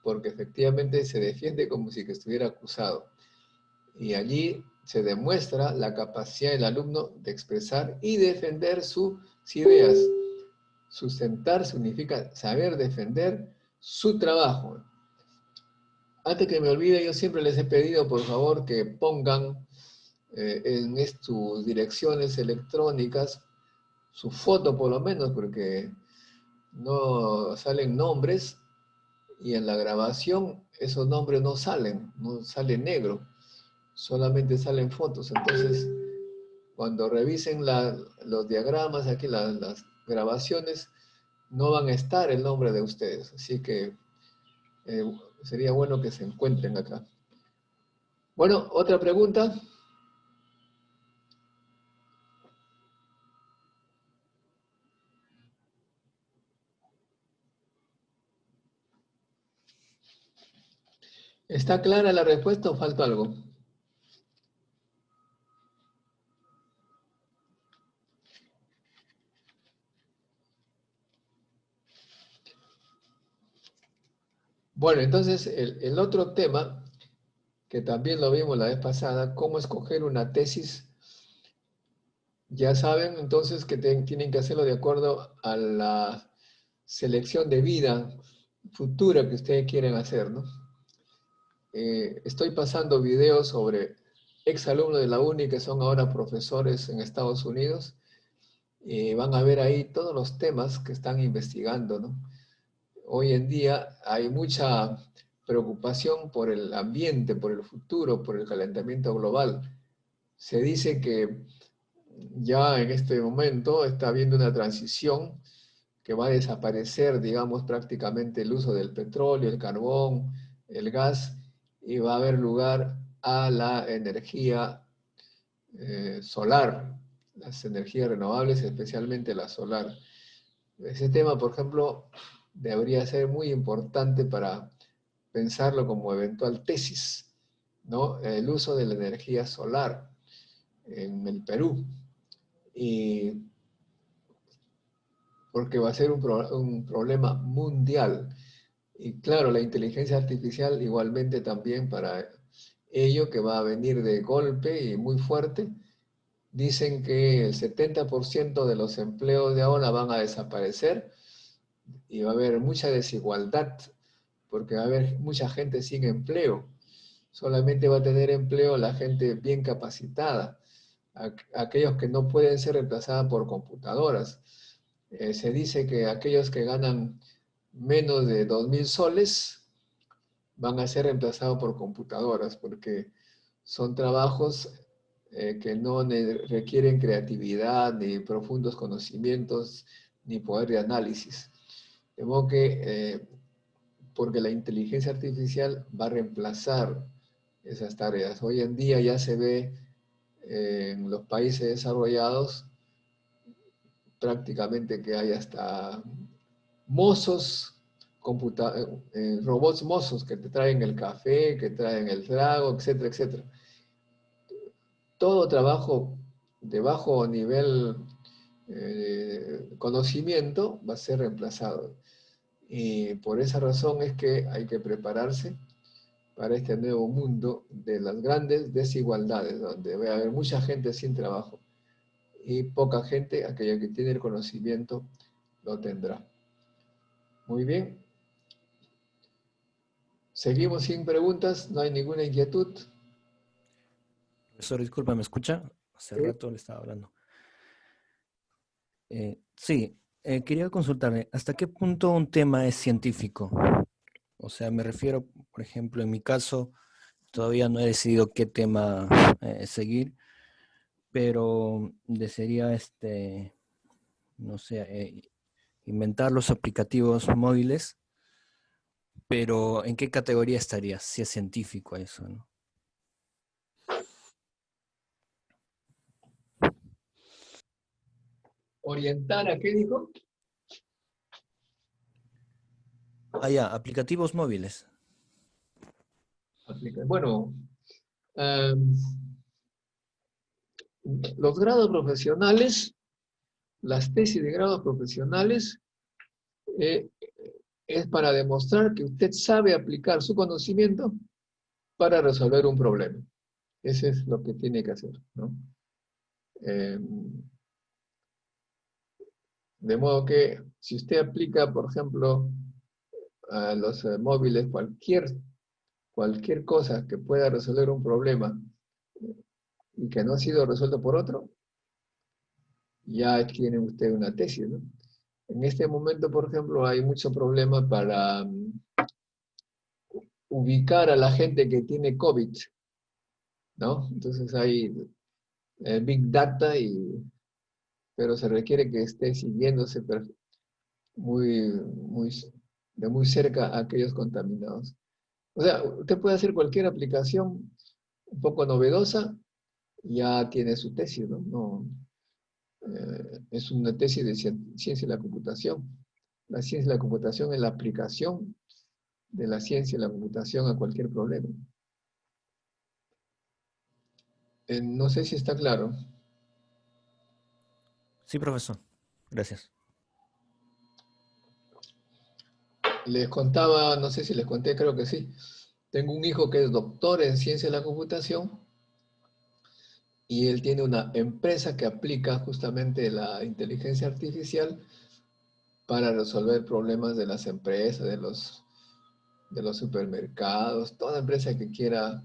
porque efectivamente se defiende como si que estuviera acusado. Y allí se demuestra la capacidad del alumno de expresar y defender sus ideas. Sustentar significa saber defender su trabajo. Antes que me olvide, yo siempre les he pedido, por favor, que pongan en sus direcciones electrónicas su foto, por lo menos, porque no salen nombres y en la grabación esos nombres no sale negro, solamente salen fotos. Entonces, cuando revisen los diagramas, aquí las grabaciones, no van a estar el nombre de ustedes. Así que sería bueno que se encuentren acá. Bueno, otra pregunta. ¿Está clara la respuesta o falta algo? Bueno, entonces el otro tema, que también lo vimos la vez pasada, cómo escoger una tesis. Ya saben entonces que tienen que hacerlo de acuerdo a la selección de vida futura que ustedes quieren hacer, ¿no? Estoy pasando videos sobre exalumnos de la UNI que son ahora profesores en Estados Unidos y van a ver ahí todos los temas que están investigando, ¿no? Hoy en día hay mucha preocupación por el ambiente, por el futuro, por el calentamiento global. Se dice que ya en este momento está habiendo una transición que va a desaparecer, digamos, prácticamente el uso del petróleo, el carbón, el gas, y va a haber lugar a la energía solar, las energías renovables, especialmente la solar. Ese tema, por ejemplo, debería ser muy importante para pensarlo como eventual tesis, ¿no? El uso de la energía solar en el Perú. Y porque va a ser un problema mundial. Y claro, la inteligencia artificial igualmente también para ello, que va a venir de golpe y muy fuerte. Dicen que el 70% de los empleos de ahora van a desaparecer y va a haber mucha desigualdad, porque va a haber mucha gente sin empleo. Solamente va a tener empleo la gente bien capacitada, aquellos que no pueden ser reemplazados por computadoras. Se dice que aquellos que ganan menos de 2.000 soles van a ser reemplazados por computadoras, porque son trabajos que no requieren creatividad, ni profundos conocimientos, ni poder de análisis. De modo que, porque la inteligencia artificial va a reemplazar esas tareas. Hoy en día ya se ve en los países desarrollados prácticamente que hay hasta mozos, robots mozos que te traen el café, que traen el trago, etcétera, etcétera. Todo trabajo de bajo nivel conocimiento va a ser reemplazado. Y por esa razón es que hay que prepararse para este nuevo mundo de las grandes desigualdades, donde va a haber mucha gente sin trabajo y poca gente, aquella que tiene el conocimiento, lo tendrá. Muy bien. Seguimos sin preguntas, no hay ninguna inquietud. Profesor, disculpa, ¿me escucha? Hace rato le estaba hablando. Sí, quería consultarle, ¿hasta qué punto un tema es científico? O sea, me refiero, por ejemplo, en mi caso, todavía no he decidido qué tema seguir, pero desearía, no sé, inventar los aplicativos móviles Pero ¿en qué categoría estaría? Si es científico eso, ¿no? ¿Orientar a qué dijo? Ah, ya, aplicativos móviles. Bueno, los grados profesionales, las tesis de grados profesionales, es para demostrar que usted sabe aplicar su conocimiento para resolver un problema. Ese es lo que tiene que hacer, ¿no? De modo que si usted aplica, por ejemplo, a los móviles cualquier cosa que pueda resolver un problema y que no ha sido resuelto por otro, ya tiene usted una tesis, ¿no? En este momento, por ejemplo, hay mucho problema para ubicar a la gente que tiene COVID, ¿no? Entonces hay Big Data, pero se requiere que esté siguiéndose de muy cerca a aquellos contaminados. O sea, usted puede hacer cualquier aplicación un poco novedosa, ya tiene su tesis, ¿no? Es una tesis de ciencia de la computación. La ciencia de la computación es la aplicación de la ciencia de la computación a cualquier problema. No sé si está claro. Sí, profesor. Gracias. Les contaba, no sé si les conté, creo que sí. Tengo un hijo que es doctor en ciencia de la computación y él tiene una empresa que aplica justamente la inteligencia artificial para resolver problemas de las empresas, de los supermercados, toda empresa que quiera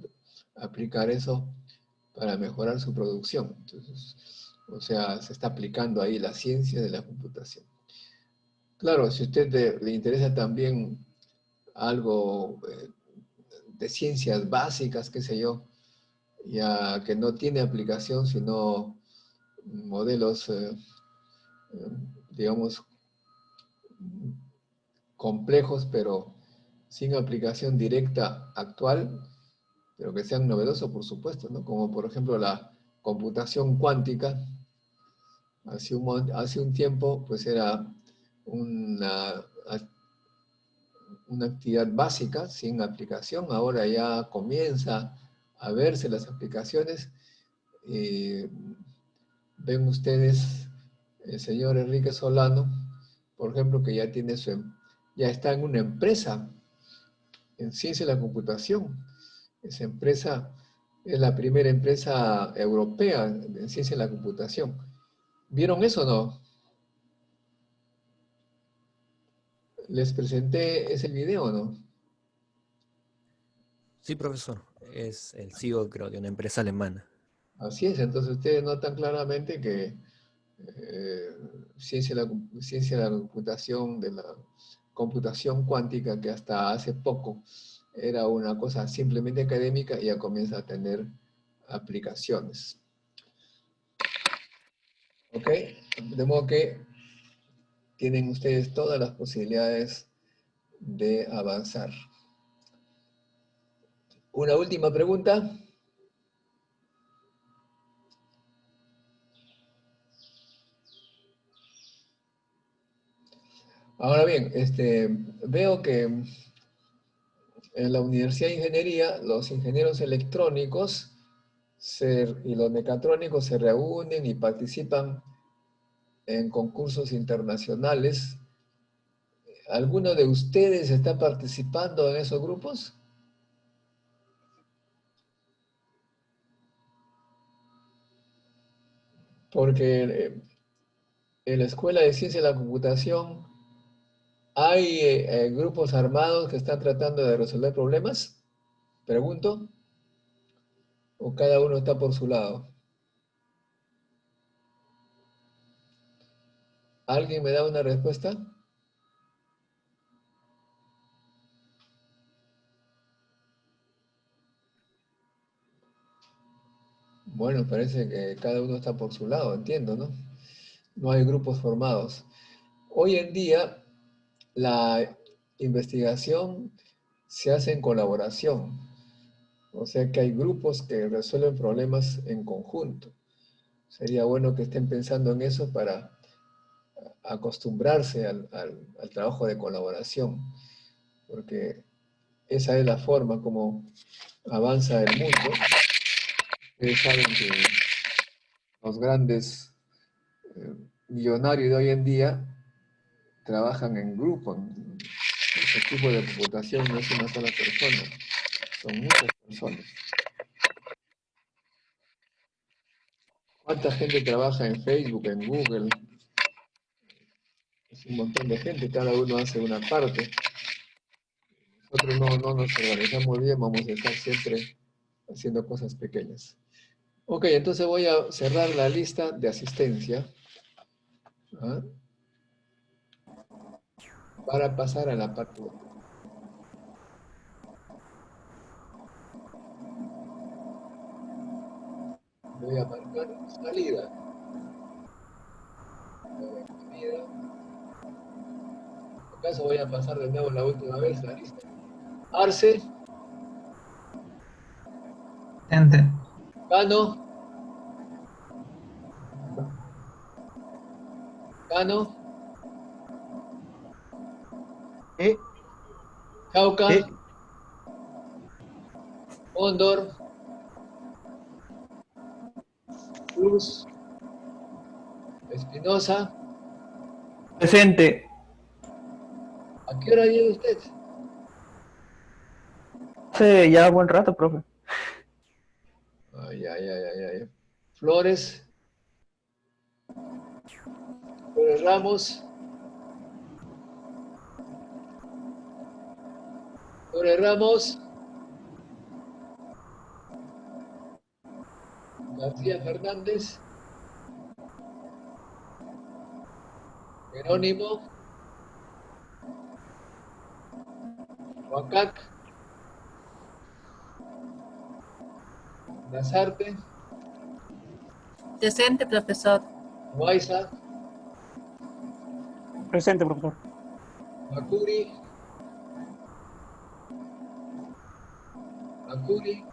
aplicar eso para mejorar su producción. Entonces, o sea, se está aplicando ahí la ciencia de la computación. Claro, si a usted le interesa también algo de ciencias básicas, qué sé yo, ya que no tiene aplicación, sino modelos, digamos, complejos, pero sin aplicación directa actual, pero que sean novedosos, por supuesto, ¿no? Como por ejemplo la computación cuántica. Hace un tiempo, pues era una actividad básica, sin aplicación. Ahora ya comienza a verse las aplicaciones. Ven ustedes el señor Enrique Solano, por ejemplo, que ya tiene ya está en una empresa en ciencia de la computación. Esa empresa es la primera empresa europea en ciencia de la computación. ¿Vieron eso o no? ¿Les presenté ese video o no? Sí, profesor. Es el CEO, creo, de una empresa alemana. Así es, entonces ustedes notan claramente que ciencia de la computación, de la computación cuántica, que hasta hace poco era una cosa simplemente académica, ya comienza a tener aplicaciones. ¿Ok? De modo que tienen ustedes todas las posibilidades de avanzar. Una última pregunta. Ahora bien, veo que en la Universidad de Ingeniería los ingenieros electrónicos y los mecatrónicos se reúnen y participan en concursos internacionales. ¿Alguno de ustedes está participando en esos grupos? Porque en la Escuela de Ciencia de la Computación hay grupos armados que están tratando de resolver problemas. Pregunto. ¿O cada uno está por su lado? ¿Alguien me da una respuesta? Bueno, parece que cada uno está por su lado, entiendo, ¿no? No hay grupos formados. Hoy en día, la investigación se hace en colaboración. O sea que hay grupos que resuelven problemas en conjunto. Sería bueno que estén pensando en eso para acostumbrarse al trabajo de colaboración, porque esa es la forma como avanza el mundo. Ustedes saben que los grandes millonarios de hoy en día trabajan en grupo. Ese tipo de computación no es una sola persona, son muchas personas. ¿Cuánta gente trabaja en Facebook, en Google? Es un montón de gente, cada uno hace una parte. Nosotros no nos organizamos bien, vamos a estar siempre haciendo cosas pequeñas. Ok, entonces voy a cerrar la lista de asistencia, ¿ah?, para pasar a la parte 1. Voy a marcar salida. En caso voy a pasar de nuevo la última vez la lista. Arce. Presente. Cano. Cano. Cauca. Cóndor. Cruz. Espinosa. Presente. ¿A qué hora llega usted? Hace ya buen rato, profe. Ay, ay, ay, ay, ay. Flores. Flores Ramos. Flores Ramos. García Fernández. Jerónimo. Huacac. Lazarte. Presente, profesor. Guayza. Presente, profesor. Macuri. Macuri.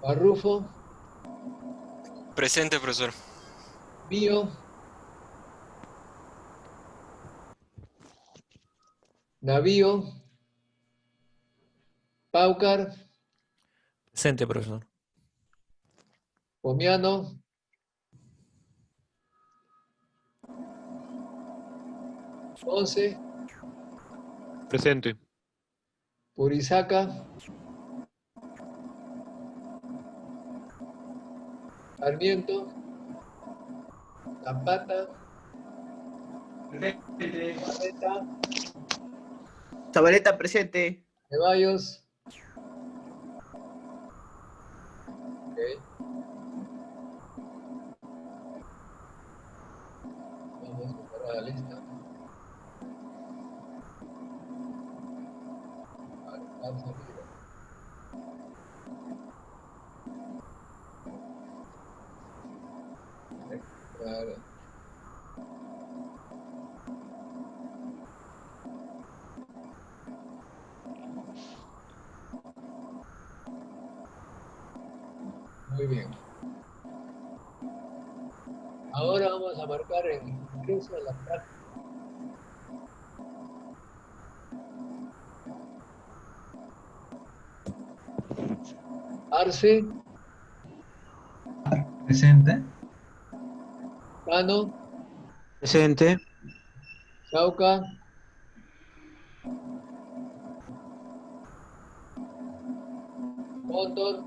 Barrufo. Presente, profesor. Mío. Navío. Paucar. Presente, profesor. Pomiano. Once. Presente. Purizaca. Sarmiento. Zapata. Zabaleta. Zabaleta, presente. Ceballos. Ok. Vamos a cerrar la lista. Vamos a abrir. Claro. Muy bien. Ahora vamos a marcar el ingreso a la práctica. Arce. Presente. Cano. Presente. Chauca. Cóndor.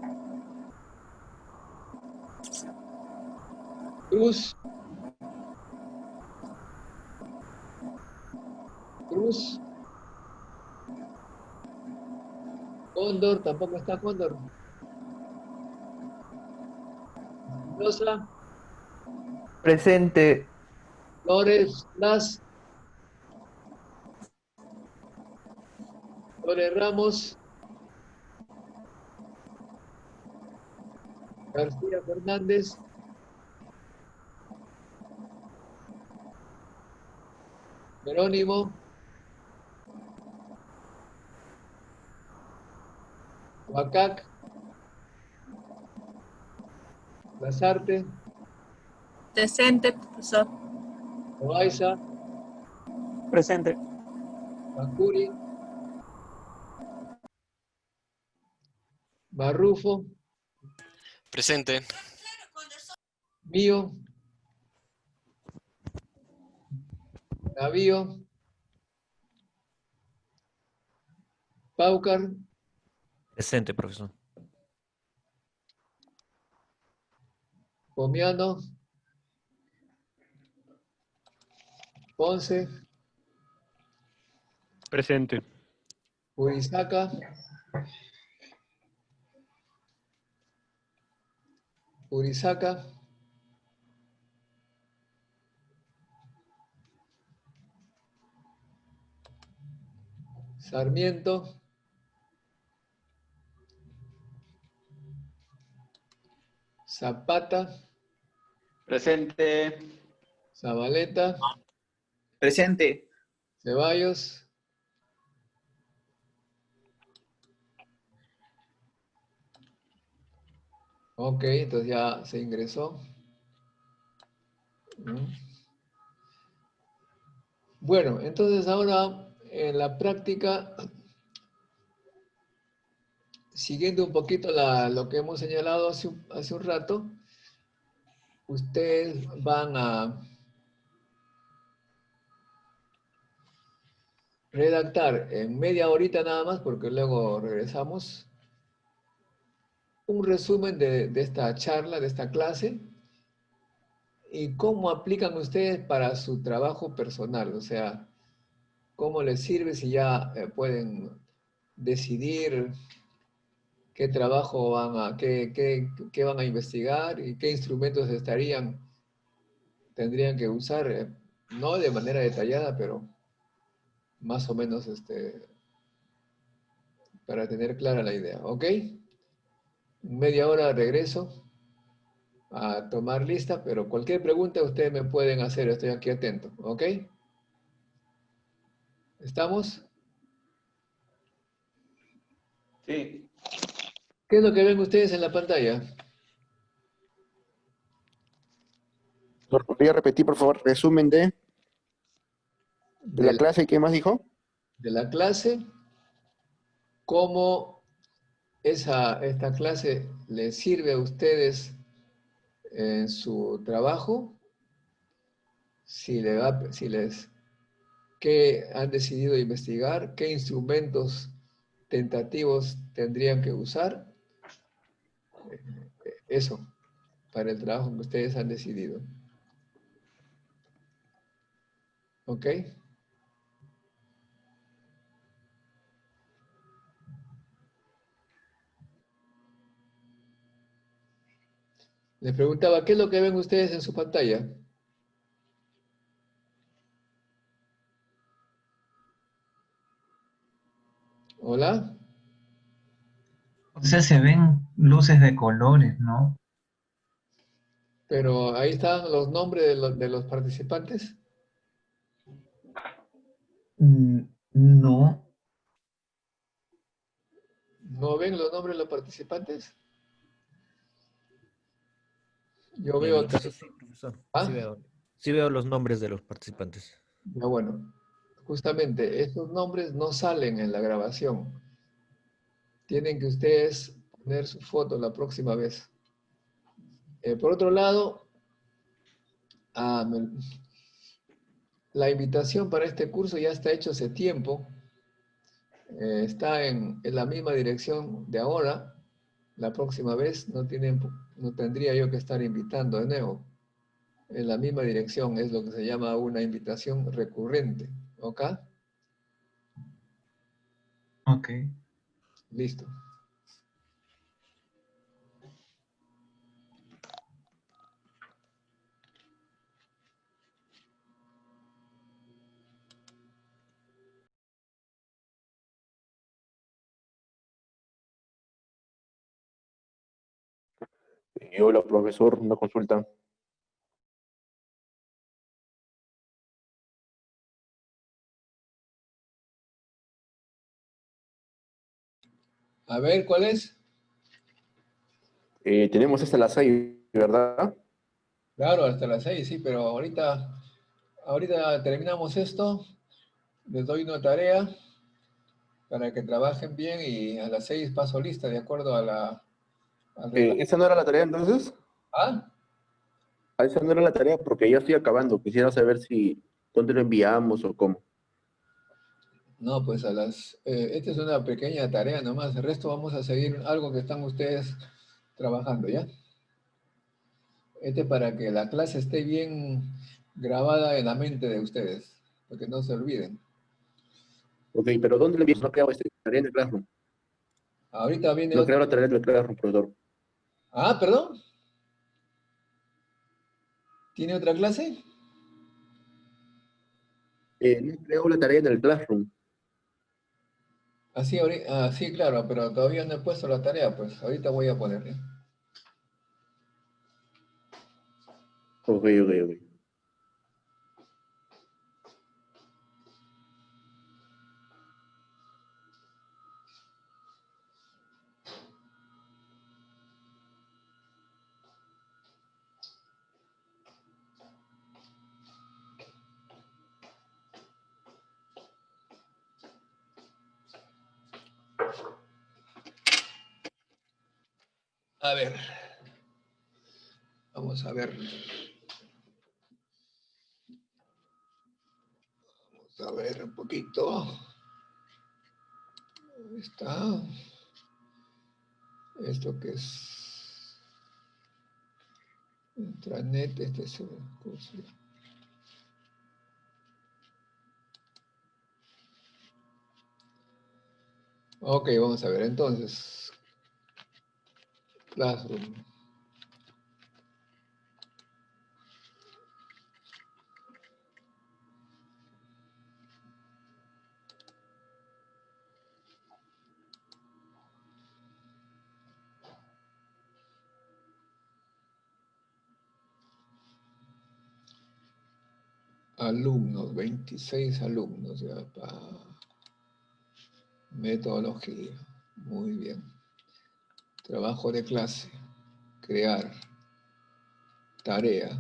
Cruz. Cruz. Cóndor, tampoco está Cóndor. Rosa. Presente. Flores, Las. Flores Ramos. García Fernández. Jerónimo. Bacac, Lazarte, Presente, profesor. Loaiza, Presente. Pancuri, Marrufo, Presente. Mío, Navío, Paucar, Presente, profesor. Pomiano, Ponce, Presente. Urizaca, Urizaca, Sarmiento, Zapata, Presente. Zabaleta, Presente. Ceballos, ok, entonces ya se ingresó. Bueno, entonces ahora en la práctica, siguiendo un poquito lo que hemos señalado hace un rato, ustedes van a redactar en media horita nada más, porque luego regresamos, un resumen de esta charla, de esta clase, y cómo aplican ustedes para su trabajo personal, o sea, cómo les sirve si ya pueden decidir qué trabajo qué van a investigar y qué instrumentos tendrían que usar, no de manera detallada, pero más o menos para tener clara la idea, ¿ok? Media hora regreso a tomar lista, pero cualquier pregunta ustedes me pueden hacer, estoy aquí atento, ¿ok? ¿Estamos? Sí. ¿Qué es lo que ven ustedes en la pantalla? ¿Podría repetir, por favor, resumen de la clase? ¿Qué más dijo? De la clase, cómo esta clase les sirve a ustedes en su trabajo, qué han decidido investigar, qué instrumentos tentativos tendrían que usar, eso, para el trabajo que ustedes han decidido. ¿Ok? Les preguntaba, ¿qué es lo que ven ustedes en su pantalla? ¿Hola? O sea, se ven luces de colores, ¿no? Pero ahí están los nombres de los participantes. No. ¿No ven los nombres de los participantes? Yo En mi veo... caso sí, profesor. ¿Ah? Sí veo los nombres de los participantes. Ya bueno, justamente estos nombres no salen en la grabación. Tienen que ustedes poner su foto la próxima vez. Por otro lado, la invitación para este curso ya está hecho hace tiempo. Está en la misma dirección de ahora. La próxima vez no tendría yo que estar invitando de nuevo. En la misma dirección es lo que se llama una invitación recurrente. ¿Ok? Ok. Listo. Hola, profesor, una consulta. A ver, ¿cuál es? Tenemos hasta las 6, ¿verdad? Claro, hasta las 6, sí, pero ahorita terminamos esto. Les doy una tarea para que trabajen bien y a las 6 paso lista de acuerdo a al reglamento. ¿Esa no era la tarea entonces? ¿Ah? Esa no era la tarea porque ya estoy acabando. Quisiera saber si cuándo lo enviamos o cómo. No, pues esta es una pequeña tarea nomás. El resto vamos a seguir algo que están ustedes trabajando, ¿ya? Este es para que la clase esté bien grabada en la mente de ustedes, para que no se olviden. Ok, pero ¿dónde lo envías? No creo esta tarea en el Classroom. Ahorita viene No otra. creo la tarea en el Classroom, profesor. Ah, perdón. ¿Tiene otra clase? No creo la tarea en el Classroom. Así, sí, claro, pero todavía no he puesto la tarea, pues ahorita voy a ponerle. Ok. A ver. Vamos a ver. Vamos a ver un poquito. Ahí está. Esto que es intranet, este es el curso. Ok, vamos a ver entonces. Classroom. Alumnos, 26 alumnos ya para metodología. Muy bien. Trabajo de clase. Crear. Tarea.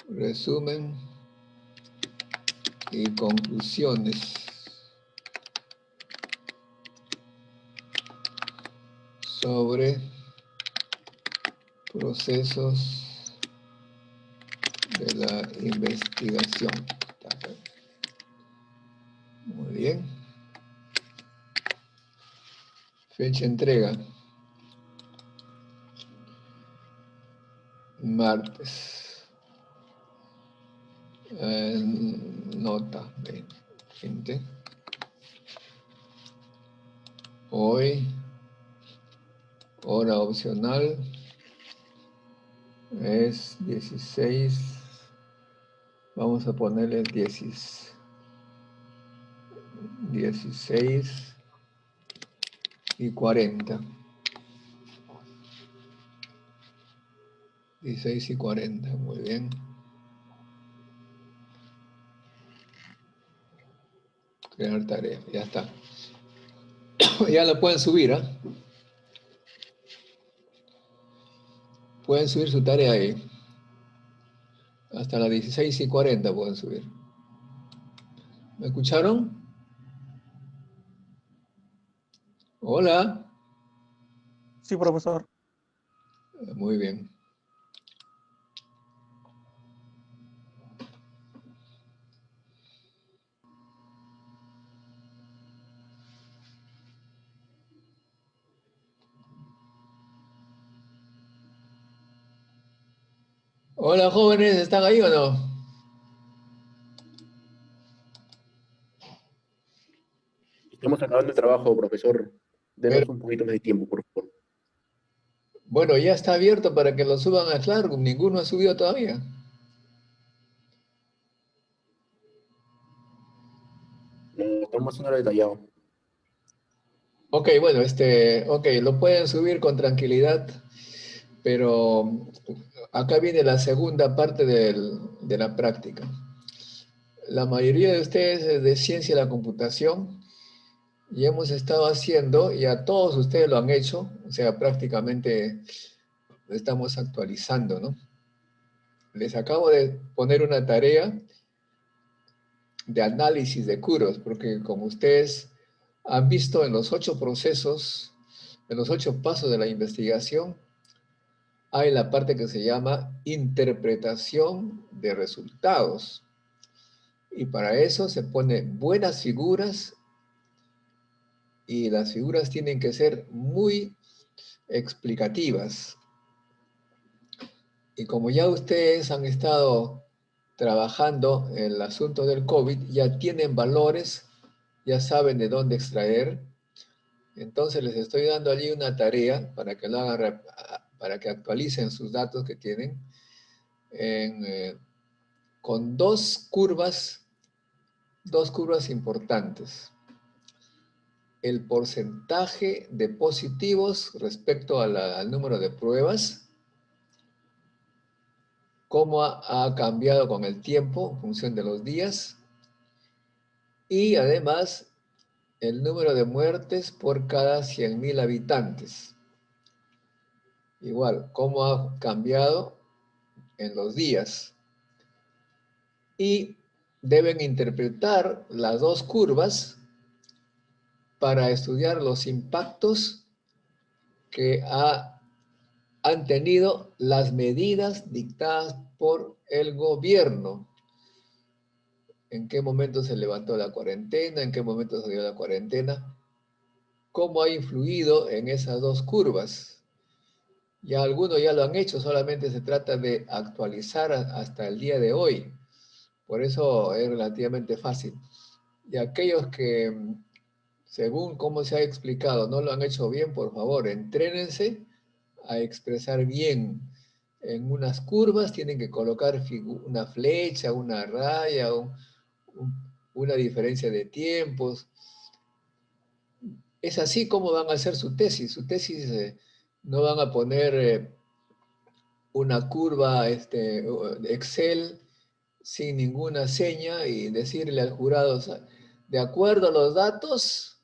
Resumen y conclusiones sobre procesos de la investigación. Muy bien. Fecha de entrega. Martes. Nota 20. Hoy. Hora opcional. Es 16. Vamos a ponerle 16 y 40. 16 y 40, muy bien. Crear tarea, ya está. Ya la pueden subir, ¿ah? Pueden subir su tarea ahí. Hasta las 16 y 40 pueden subir. ¿Me escucharon? Hola. Sí, profesor. Muy bien. Hola, jóvenes, ¿están ahí o no? Estamos acabando el trabajo, profesor. Denos un poquito más de tiempo, por favor. Bueno, ya está abierto para que lo suban a Classroom. Ninguno ha subido todavía. No, estamos haciendo detallado. Ok, bueno, lo pueden subir con tranquilidad, pero acá viene la segunda parte de la práctica. la mayoría de ustedes es de ciencia de la computación y hemos estado haciendo, y a todos ustedes lo han hecho, o sea, prácticamente lo estamos actualizando, ¿no? Les acabo de poner una tarea de análisis de curos, porque como ustedes han visto en los 8 procesos, en los 8 pasos de la investigación, hay la parte que se llama interpretación de resultados. Y para eso se ponen buenas figuras y las figuras tienen que ser muy explicativas. Y como ya ustedes han estado trabajando en el asunto del COVID, ya tienen valores, ya saben de dónde extraer. Entonces les estoy dando allí una tarea para que lo hagan, para que actualicen sus datos que tienen con dos curvas importantes. El porcentaje de positivos respecto al número de pruebas, cómo ha cambiado con el tiempo en función de los días, y además el número de muertes por cada 100.000 habitantes. Igual, cómo ha cambiado en los días. Y deben interpretar las dos curvas para estudiar los impactos que han tenido las medidas dictadas por el gobierno. ¿En qué momento se levantó la cuarentena? ¿En qué momento salió la cuarentena? ¿Cómo ha influido en esas dos curvas? Ya algunos ya lo han hecho, solamente se trata de actualizar hasta el día de hoy. Por eso es relativamente fácil. Y aquellos que, según cómo se ha explicado, no lo han hecho bien, por favor, entrénense a expresar bien. En unas curvas tienen que colocar una flecha, una raya, una diferencia de tiempos. Es así como van a hacer su tesis. Su tesis no van a poner una curva Excel sin ninguna seña y decirle al jurado, de acuerdo a los datos,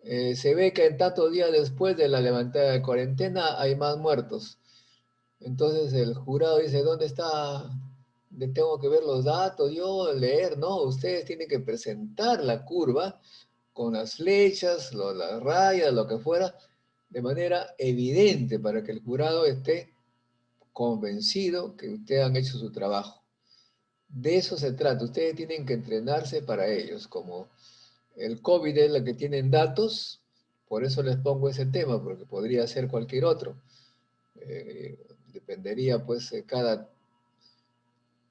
se ve que en tantos días después de la levantada de cuarentena hay más muertos. Entonces el jurado dice, ¿dónde está? Tengo que ver los datos, yo leer. No, ustedes tienen que presentar la curva con las flechas, las rayas, lo que fuera, de manera evidente para que el jurado esté convencido que ustedes han hecho su trabajo. De eso se trata. Ustedes tienen que entrenarse para ellos. Como el COVID es la que tienen datos, por eso les pongo ese tema, porque podría ser cualquier otro. Dependería, pues,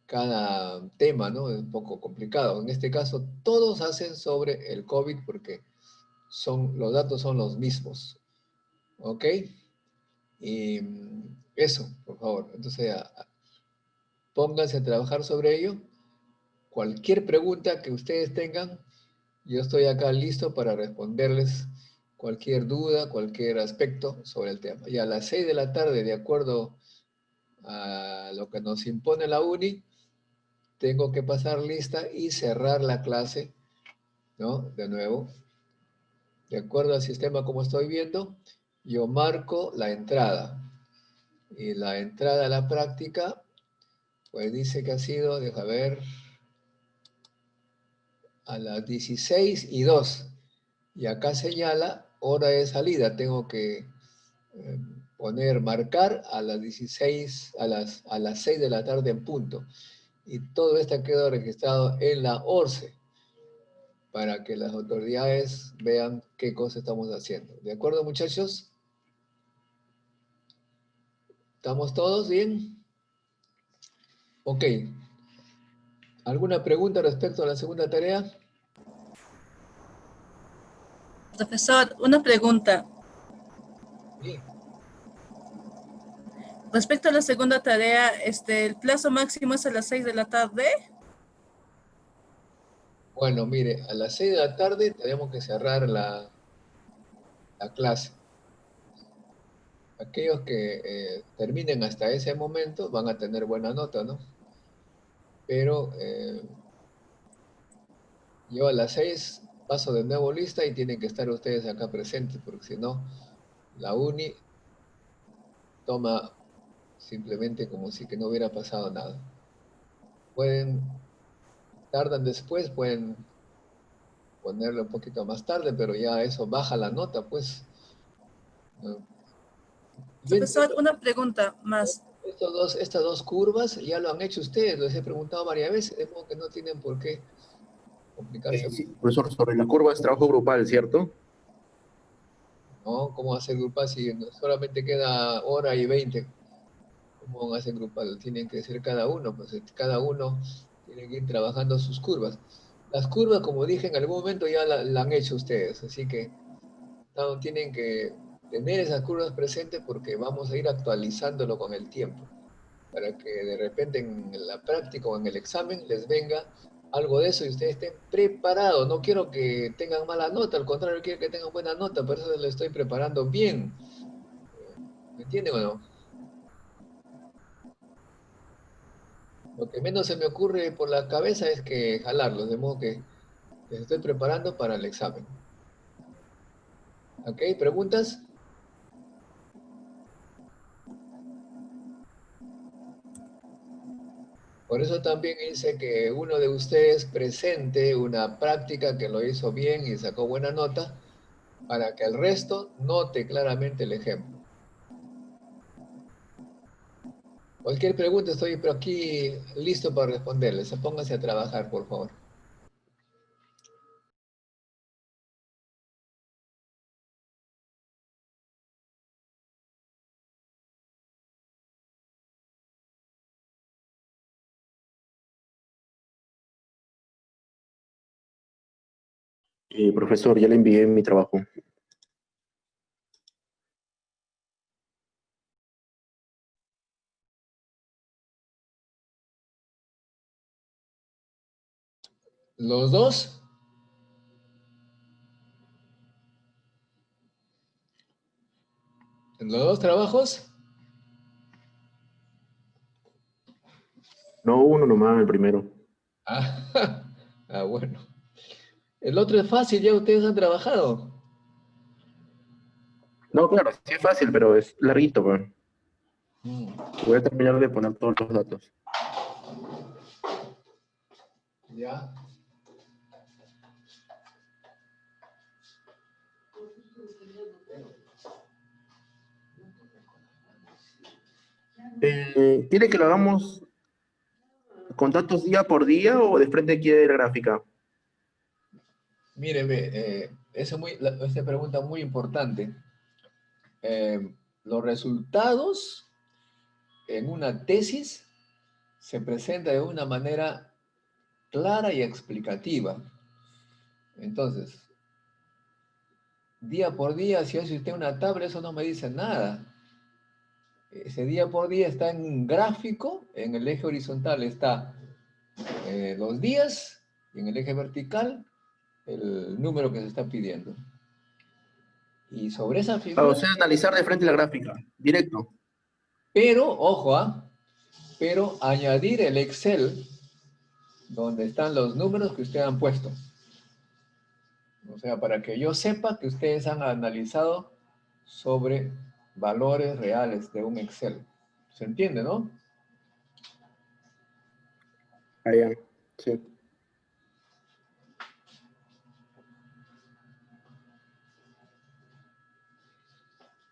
cada tema, ¿no? Es un poco complicado. En este caso, todos hacen sobre el COVID porque los datos son los mismos. ¿Ok? Y eso, por favor. Entonces, pónganse a trabajar sobre ello. Cualquier pregunta que ustedes tengan, yo estoy acá listo para responderles cualquier duda, cualquier aspecto sobre el tema. Y a las 6 de la tarde, de acuerdo a lo que nos impone la UNI, tengo que pasar lista y cerrar la clase, ¿no? De nuevo, de acuerdo al sistema como estoy viendo, yo marco la entrada. Y la entrada a la práctica, pues dice que ha sido, deja ver, a las 16:02. Y acá señala hora de salida. Tengo que marcar a las 16, a las 6 de la tarde en punto. Y todo esto quedó registrado en la ORCE para que las autoridades vean qué cosa estamos haciendo. ¿De acuerdo, muchachos? ¿Estamos todos bien? Ok. ¿Alguna pregunta respecto a la segunda tarea? Profesor, una pregunta. Sí. Respecto a la segunda tarea, ¿el plazo máximo es a las 6 de la tarde? Bueno, mire, a las 6 de la tarde tenemos que cerrar la clase. Aquellos que terminen hasta ese momento van a tener buena nota, ¿no? Pero Yo a las 6 paso de nuevo lista y tienen que estar ustedes acá presentes, porque si no, la uni toma simplemente como si que no hubiera pasado nada. Tardan después, pueden ponerle un poquito más tarde, pero ya eso baja la nota, pues. Profesor, una pregunta más. Estas dos curvas ya lo han hecho ustedes, les he preguntado varias veces, de modo que no tienen por qué complicarse. Sí, profesor, sobre las curvas de trabajo grupal, ¿cierto? ¿No? ¿Cómo hacer grupal si solamente queda hora y 20? ¿Cómo van a hacer grupal? Tienen que ser cada uno, pues cada uno tiene que ir trabajando sus curvas. Las curvas, como dije, en algún momento ya la han hecho ustedes, así que tienen que tener esas curvas presentes porque vamos a ir actualizándolo con el tiempo, para que de repente en la práctica o en el examen les venga algo de eso y ustedes estén preparados. No quiero que tengan mala nota, al contrario, quiero que tengan buena nota, por eso les estoy preparando bien. ¿Me entienden o no? Lo que menos se me ocurre por la cabeza es que jalarlos, de modo que les estoy preparando para el examen. ¿Ok? ¿Preguntas? Por eso también hice que uno de ustedes presente una práctica que lo hizo bien y sacó buena nota, para que el resto note claramente el ejemplo. Cualquier pregunta estoy por aquí listo para responderles. Pónganse a trabajar, por favor. Profesor, ya le envié mi trabajo. ¿Los dos? ¿Los dos trabajos? No, uno nomás, el primero. Bueno. El otro es fácil, ya ustedes han trabajado. No, claro, sí es fácil, pero es larguito, pues. Voy a terminar de poner todos los datos. Ya. ¿Quiere que lo hagamos con datos día por día o de frente quiere la gráfica? Míreme, esta pregunta es muy importante. Los resultados en una tesis se presentan de una manera clara y explicativa. Entonces, día por día, si hace usted una tabla, eso no me dice nada. Ese día por día está en un gráfico, en el eje horizontal está los días, y en el eje vertical el número que se está pidiendo. Y sobre esa figura... O sea, analizar de frente la gráfica, directo. Pero, ojo, pero añadir el Excel donde están los números que ustedes han puesto. O sea, para que yo sepa que ustedes han analizado sobre valores reales de un Excel. ¿Se entiende, no? Ahí, sí.